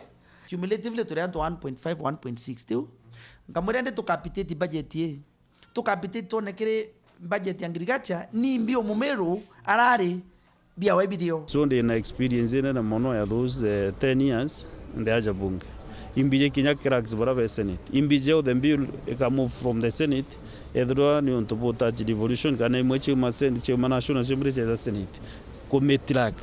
cumulatively to 1.5 1.6 tu ngamurende tukapitate budget ye tukapitate tonekere budget ya agriculture ni mbio Mumiru arari bia webidio so na experience ina na mono ya those 10 years nde aja bunge imbije kinya cracks bara senate imbije the bill ka move from the senate edro ni onto bota devolution kana imwechi ma senate chema national assembly cha senate committee like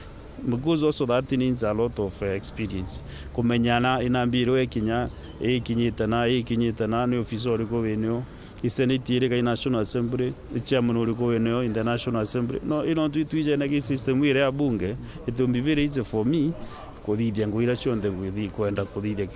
because also that needs a lot of experience kumenyana inambiro ekinya ikinyitana ni officer liko wenyo isenate ile ka national assembly chairman liko wenyo in the national assembly no tuije na system ile ya bunge it will be very easy for me kuthithia ngwira chonde ngwithi kwenda kuthithia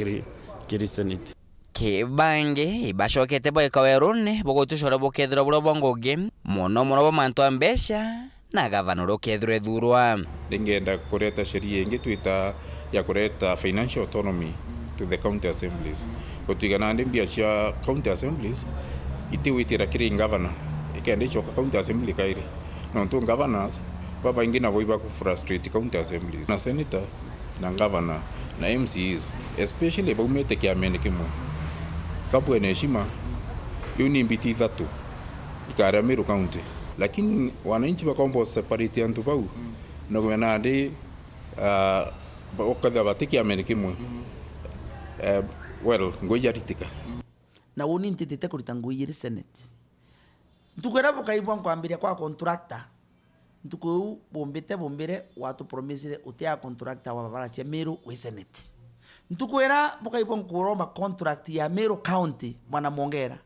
kiri senate kibange ibashokete boika werune bogotushora bokethira bura bongoge mono bo manto ambesha na gavana rokethire thurwa ndingenda kureta sheria ingi twita ya kureta financial autonomy to the county assemblies gotigana ndimbia cha county assemblies itiwitira kiri governor ikende choka county assembly kaire no to governors baba ingina boiba ku frustrate county assemblies na senator na governor na MCs especially baumete kia menekimwe kampo eneshima yuni mbiti Ithatu ikara Meru county lakini wananchi bakombo separate antu bau no kwena ndi okatha batiki Amerika mwe well ngoja ritika na woni ntete kurita ngoyiri Senate ntukwera bukaibwa kwambiria kwa contractor ntuko bombere watu promisire utia contractor wa barabara cia Meru we Senate ntukwera bukaibwa kuromba contract ya Meru County mwana mongera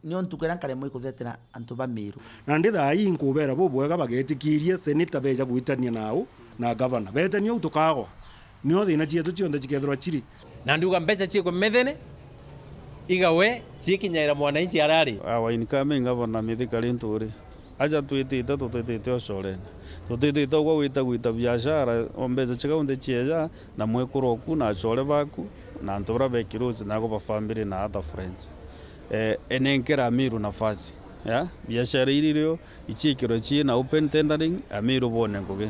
nyo ntukwera kare moi kuthetera antu ba Meru na ndi thai nkubera bo bwega bagetikirie Senator beja gwitania nao na governor betania utukagwa nyo thina cietu cionthe cikethirwa ciri na ndiuga mbeca ciiko methene igawe cikinyaira mwananchi arari awaini kame ngavana mithikari nturi aja twitite tutitite ocorene tutitite gwa gwita biashara ombeca cikaunthi cieja na mwekuroku na acore baku na antu bara bekirusi nago ba family na other friends enenkera Meru nafasi ya biashara iririo ichikiro china open tendering Meru bone ngugi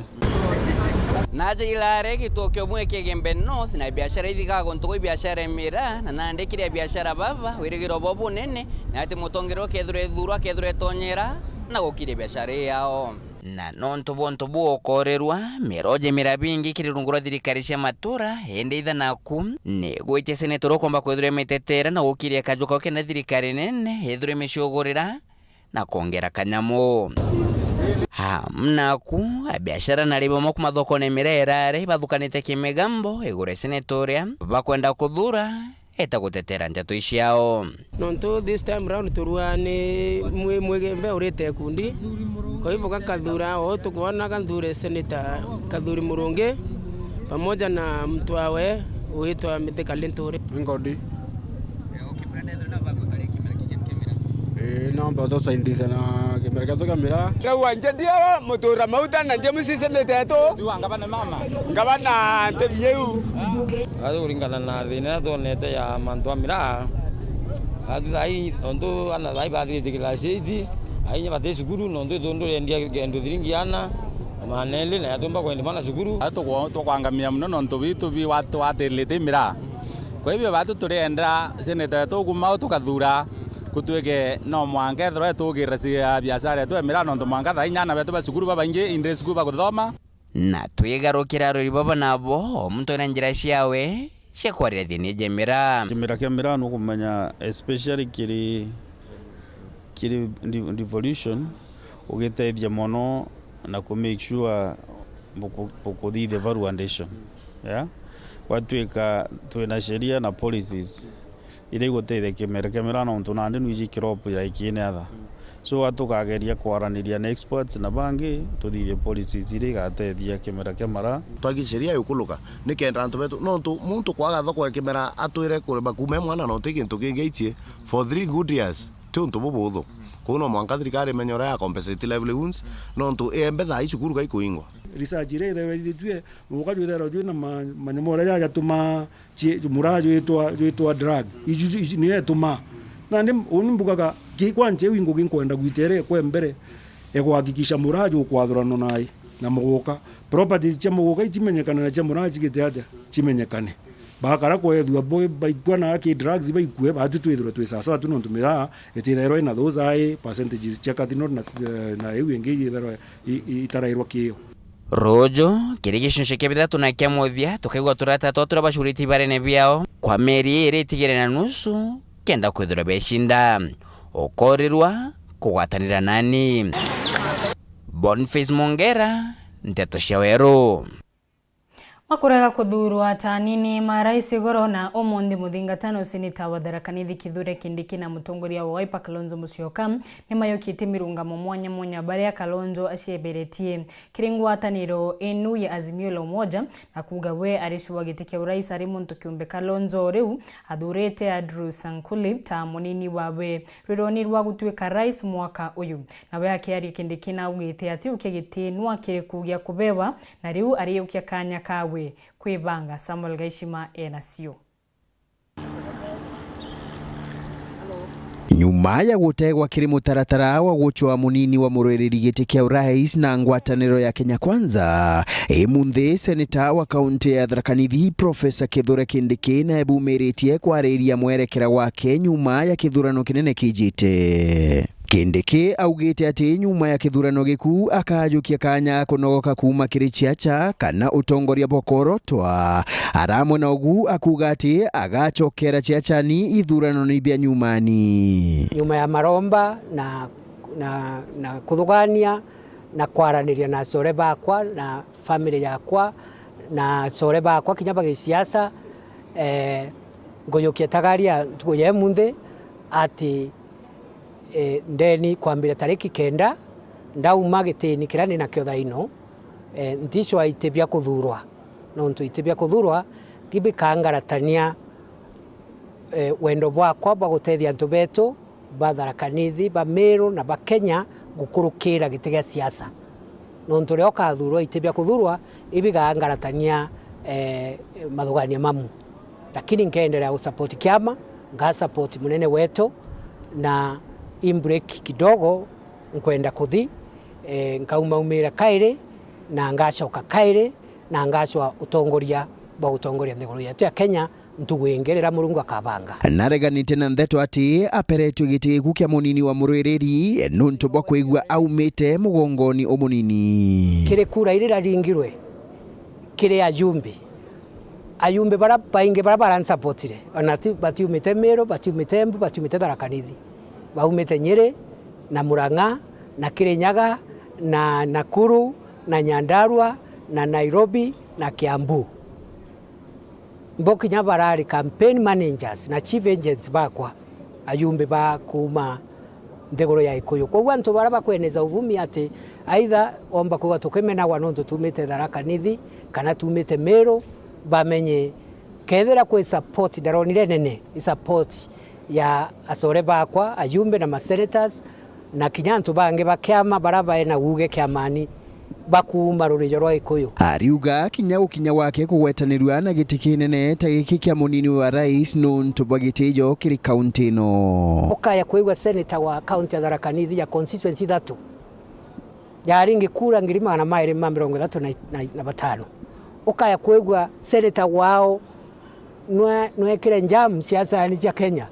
naje ilare kitokyo mweke gembe north na biashara ithiga gontoko biashara emira na nandekire biashara baba wirigiro bobo nene na ati mutongero kethure thurwa kethure tonyera na gukire biashara yao na nonto bonto buokorerwa miroje mirabingi kirirungura thirikari cia matura hende itha naku ni gwite senetoro komba kwethure metetera na gukire kajuka kena thirikari nene hethure mishogorera na kongera kanyamo hamnaku biashara na ribo moku mathoko ne mirerare bathukanite kimegambo igure senetoria bakwenda kuthura eta gutetera nteto iciao nonto this time round turua ni mwegembe urete kundi kwa hivyo kakathura o tukuona kathure senator Kathuri Murungi pamoja na mtu wawe uitwa Mithika Linturi ngodi namba to saindisa na kimera to kamera wanje dia motora mauta na je musise Nteto ngabana mama ngabana ntemyeu adu ringana na dina to nete ya mantua mira adu dai ondo ana dai badi de classe ai nya bade seguru nondo dondo ndia gendo diringiana manele na yatomba kwenda mana seguru atu to kwangamia muno nonto bitu bi watu waterlete mira kwa hivyo watu turenda seneta to kuma tukathura kutuege no mwange thore tugiracia biashara tu mira no mwange tha inyana betu basukuru babangi indre sukuru baguthoma na twigarukira ruri baba nabo omuntu na njira ciawe ciakwarira thini jemira kimira kia mira no kumenya especially kiri devolution ugiteithia mono na ku make sure bukuthithia valuation ya watwika twina sheria na policies ile guteithia kimera no tunande nwici kiropo ya ikine atha so watukageria kwaraniria na experts na bangi tuthithie policies ile gateithia kimera twagi sheria yukuluka nikenda antu betu no muntu kwaga thoko kimera atwire kureba kume mwana no tikintu kingeichie for 3 good years tuntu bubuthu kuno mwanka thirikari menyora ya compensate livelihoods no ntu embe tha icukuru kai kuingwa research ile ile tue muka jwe dero jwe na manyamora ya tuma murajo yetwa drug iju ni yetuma nande unimbukaga kikwanje wingo ginkwenda gwitere kwembere egwakikisha murajo kwathurano nai na muguka properties cia muguka ichimenyekana na cia murajo giteate chimenyekane bakara kwethua boy baikwana ki drugs baikue batu twithura twisasa batu no tumira etithero ina those high percentages cia kathino na ewengi ithero itarairwa kiyo rojo kirigisho kebithatu na kiamothia tukaigwa turata totura bashuriti barene biao kwa meri iri tigire na nusu kenda kwithura beshinda okorirwa kugwatanira nani Boniface Mongera Nteto cia Weru makurega kuthurwa tanini marais igoro na omondi muthingatano seneta wa Thaa Kithure Kindiki na mutongoria wa Wiper Kalonzo Musyoka ni mayokite mirungamo mwanya baria Kalonzo aciemberetie kiringwataniro enu ya Azimio la Umoja na kuga we arishuwa giti kia urais ari muntu kiumbe Kalonzo riu athurite Andrew Sankuli ta munini wawe ruroni rwa gutwika rais mwaka uyu na we akiari Kindiki na ugite ati ukigiti nwa kirikugia kubewa na riu ari ukia kanya kawe kwibanga. Samuel Gaishima enasio nyuma ya gutegwa kiri mutaratara wa guchwa munini wa murwereri giti kia urais na ngwataniro ya Kenya Kwanza munthi seneta wa kaunti ya Thaa Professor Kithure Kindiki na ebumeretie kwariria mwerekera wake nyuma ya kithurano kinene kijite Kindiki augite ati nyuma ya kithurano giku akajukia kanya kunogoka kuma kirichiacha kana utongoria bokorotwa aramo na ugu akuga ati agachokera chiachani ithurano ni bia nyumani nyuma ya maromba na kuthugania na kwaraniria na core bakwa na family yakwa na core bakwa kinya bagisiasa ngoyokia tagaria tugoye munde ati ndeni kwambira tariki 9 ndauma gitini kirani na kyo thaino ntisho aitebia kuthurwa no ntu itebia kuthurwa gibikangaratanĩa wendo bwakwa bwa gutethia antu betu batharakanithi ba Meru na ba Kenya gukurukira gitiga siasa no ntu rio kathurwa itebia kuthurwa ibigangaratania mathugania mamu lakini nkaendelea usupport kiama nga support munene wetu na break kidogo nkwenda kuthi nkaumira kaire na ngacoka kaire na ngacwa utongoria ba utongoria nthiguru yetu ya Kenya ntugwengerera murungu akabanga nareganite na Nteto ati aperetwe gitigu kia munini wa murwereri nuntu bwa kwigwa aumite mugongoni omunini kire kura irira ringirwe kire ayumbe bara bainge bara baransupportire onati batiumite Meru batiumite Embu batiumite Tharakanithi baumite Nyeri na Murang'a na Kirinyaga na Nakuru na Nyandarua na Nairobi na Kiambu mbokinya barari campaign managers na chief agents bakwa ayumbe ba kuma nthiguru ya Ikuyu kwa wantu bara bakweneza uvumi ati aidha omba kuga tukemena wanonto tumite Tharakanithi kana tumite Meru bamenye kethera kwe support daronire nene support ya acore bakwa ayumbe na senators na kinyantu bange bakiama baraba na uge kiamani bakuma rurijo rwa Ikuyu ariuga kinya wake kugwetanirwa na giti kinene ta giki kia munini wa rais nuntu bagitijo kiri county no okaya kwigwa senator wa county ya Tharakanithi ya constituency Ithatu yaringi kura ngirima na maire 35 okaya kwigwa senator wao nwekire njam siasa ni cia Kenya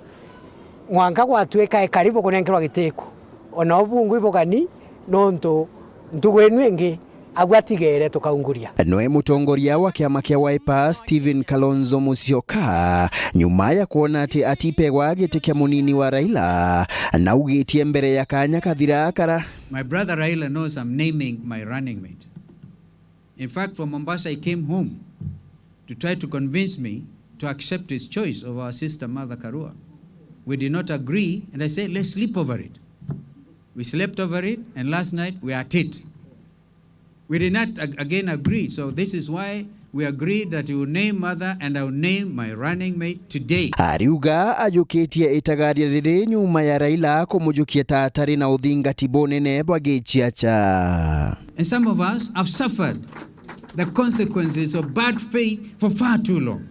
mwanga gwatweka karibu kunenkerwa giteko ona obungu ibogani nonto ntugwenu ingi agwatigere tukaunguria noe mutongoria wa kiama kia Wiper Stephen Kalonzo Musyoka nyuma ya kuona ati atipegwa giti kia munini wa Raila na ugitie mbere ya kanya kathira kara. My brother Raila knows I'm naming my running mate. In fact, from Mombasa I came home to try to convince me to accept his choice of our sister Mother Karua. We did not agree and I said let's sleep over it. We slept over it and last night we are at it. We did not again agree, so this is why we agreed that you will name Mother and I will name my running mate today. Ariuga ajuketie itagaria riri nyuma ya Raila kumujukia tatari na udhinga tibonene bwagichiacha. And some of us have suffered the consequences of bad faith for far too long.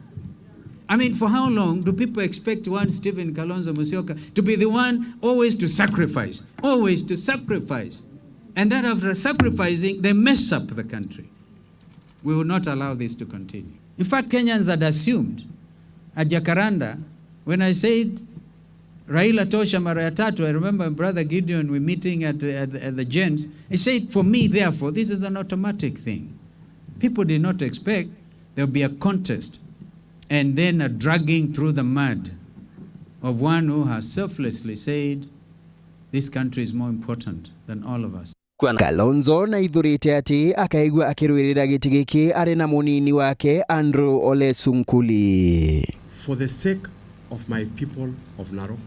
I mean, for how long do people expect one Stephen Kalonzo Musyoka to be the one always to sacrifice? Always to sacrifice. And that after sacrificing, they mess up the country. We will not allow this to continue. In fact, Kenyans had assumed at Jacaranda, when I said Raila Tosha mara ya tatu, I remember Brother Gideon, we meeting at the Gens, he said, for me, therefore, this is an automatic thing. People did not expect there will be a contest and then a dragging through the mud of one who has selflessly said, this country is more important than all of us. Kalonzo na ithurite ati akaigwa akirwirira giti giki ari na munini wake Andrew Ole Sunkuli. For the sake of my people of Narok,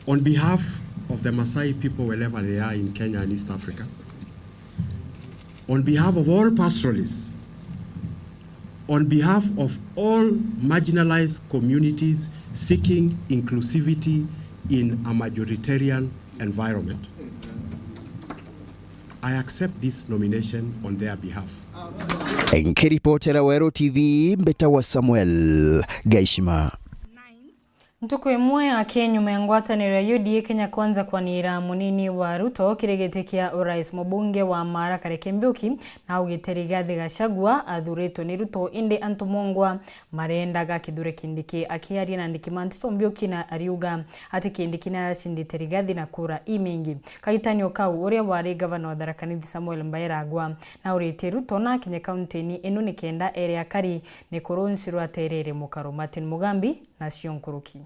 on behalf of the Maasai people wherever they are in Kenya and East Africa, on behalf of all pastoralists, on behalf of all marginalized communities seeking inclusivity in a majoritarian environment, I accept this nomination on their behalf. Nkiripotera Weru TV, Mbeta wa Samuel Gaishima. Ntuku imwe akenyuma ya ngwataniro ya UDA Kenya Kwanza kwanira munini wa Ruto kiregetekia urais mubunge wa Mara Kareke Mbiuki na URETERI Gathi Gachagua athuritwo ni Ruto indi antumongwa marendaga kithure Kindiki akiaria na ndikima Nteto Mbiuki na ariuga ati Kindiki naracindite Rigathi na kura imingi. Kagitanio kau uria wari gavana wa Thaa Nithi Samuel Mbairagwa na urite Ruto na Kenya County ni inu ni kenda ere akari ni kurunsiru aterere mukaro Martin Mugambi na Sionkuruki.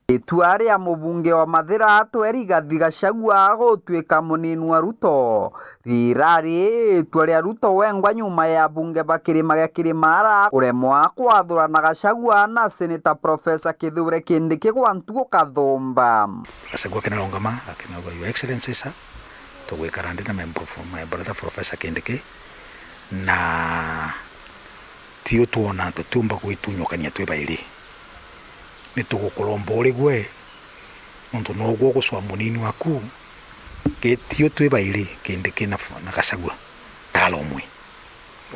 Itua ria mubunge wa Mathira Rigathi Gachagua gutwika munini wa Ruto rirari itua ria Ruto wengwa nyuma ya bunge bakirima gya Kirimara uremwa kwathurana Gachagua na Senator Professor Kithure Kindiki gwa ntugo kathumba. Gachagua kena longama akina Your Excellency sa tugwikara ndi na member brother Professor Kindiki na tio tuona tutumba gwitunyukania twi bairi ni tugukoromba uri gwe muntu no gwo guswa munini waku ketio twi bairi Kindiki na Gachagua talo mwe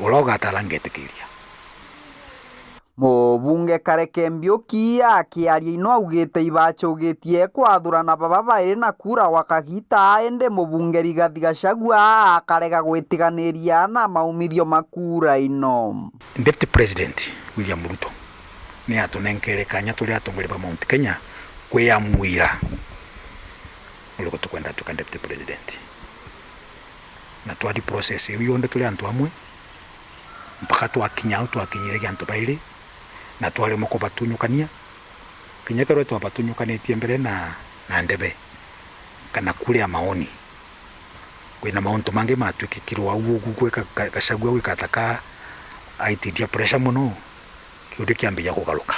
uroga talangetikiria mubunge Kareke Mbiuki akiaria ino augite ibachugitie kwathurana baba bairi na kura wakagita ende mubunge Rigathi Gachagua akarega gwitiganiria na maumithio makura ino. Deputy President William Ruto ni atunenkere kanya tuli atongole ba Mount Kenya kweyamwira uliko tukwenda tuka Deputy President na twadi process iyo nde tuli antu amwe mpaka twakinyire antu bairi na twale moko batunyukania kinyakero twa batunyukanetie mbere na ndebe kana kule maoni kwina mauntu mange matwikikirwa ugu kweka Gachagua wikataka aitidia pressure muno kiude kiambia kugaruka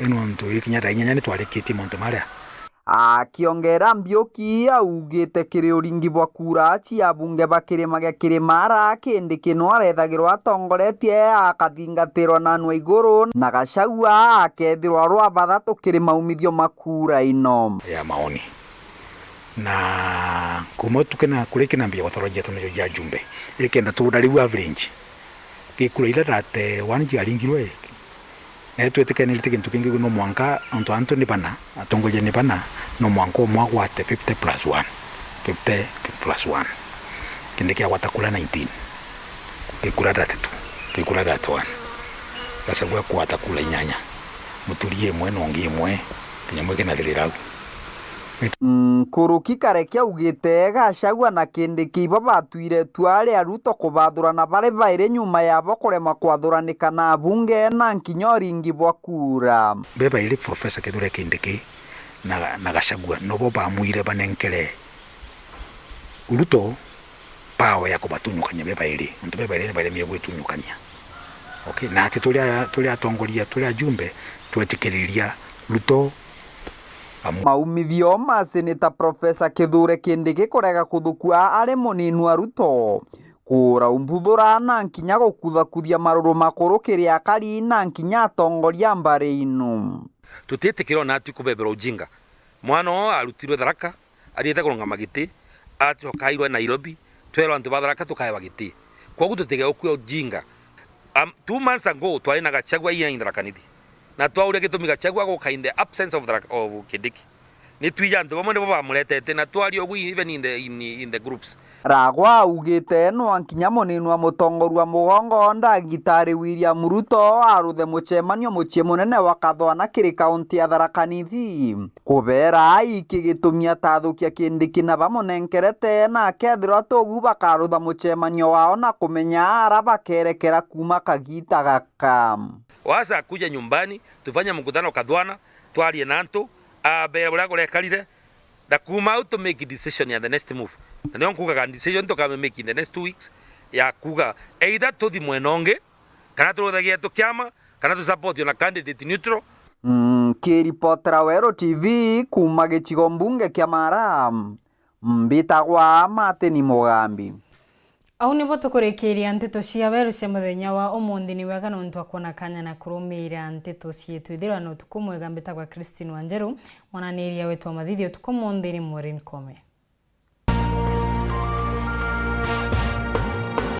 eno mtu ikinyara inyanya ni twarekiti muntu maria akiongera Mbiuki augite kiri uringi bwa kura cia bunge bakirima gya Kirimara Kindiki no arethagirwa atongoretie akathingatirwa na nwa iguru na Gachagua akethirwa rwa bathatu kiri maumithio makura ino ya maoni na kuma tukena kurekena mbia wathoroja tono ya jumbe ikenda tudariwa average kikula ila rate wanji aringirwe na twetekene litikintu kingi no mwanka anto ni bana atongoje ni bana no mwanko mwagwate 50+1 Kindiki awatakula 19 ikura date tu ikura date 1 Gachagua kwatakula inyanya mutulie mwe nongie mwe kinyamwe kena thiriragu Kuruki Kareke augite Gachagua na Kindiki babatwire tware Ruto kubathurana bari baire nyuma yabo kurema kwathuranika na bunge na nkinyoringi bwa kura beba ile Professor Kithure Kindiki na Gachagua nobo bamwire banenkere Ruto power ya kubatunyukanya beba ile muntu beba ile bare miye gwetunyukania okay na ati tuli atongoria tuli ajumbe twetikiriria Ruto maumithio ma Senator Professor Kithure Kindiki kurega kuthukua ari munini wa Ruto kura umbuthura na nkinya gukuthakuthia maruru makuru kiria akari na nkinya atongoria mbari inu tutitikirwo na ati kubebera ujinga mwana arutirwe Tharaka ariete kurunga magiti atokairwe Nairobi twero antu batharaka tukaewa giti koguo tutige ukwe ujinga 2 months ago twaina Gachagua in Thaa Nithi na twaure gitumi Gachagua go in the absence of Kindiki ni twija antu bamwe bo bamuretete na twari ogwi even in the groups ragwa augite no ankinya munini wa mutongoru wa mugongo ndagitari William Ruto aruthe muchemanio muchie munene wa Kathwana kiri kaunti ya Thaa Nithi kubera ikigitumia tathukia Kindiki na bamunenkerete na kethirwa togu bakarutha muchemanio wao na kumenya ara bakerekera kuma kagita gaka wasa kuja nyumbani tufanya mkutano Kathwana twarie nantu abe bula kurekarire da kuma out to make a decision in the next move na ndio kuga decision to come make in the next 2 weeks ya kuga either to the mwenonge kana turodhagia to kiama kana tu support na candidate neutral kiripotera Weru TV kuma gicigo mbunge kia Mara mbitagwa Martin Mugambi. Au nibo tukurekeria nteto cia Weru cia muthenya wa umuthi ni wega nontu akona kanya na kurumira nteto cietu ithira no tukumwega mbitagwa Christine Wanjeru mwananiria wetu wa mathithio tukumuthi ni Maureen Kome.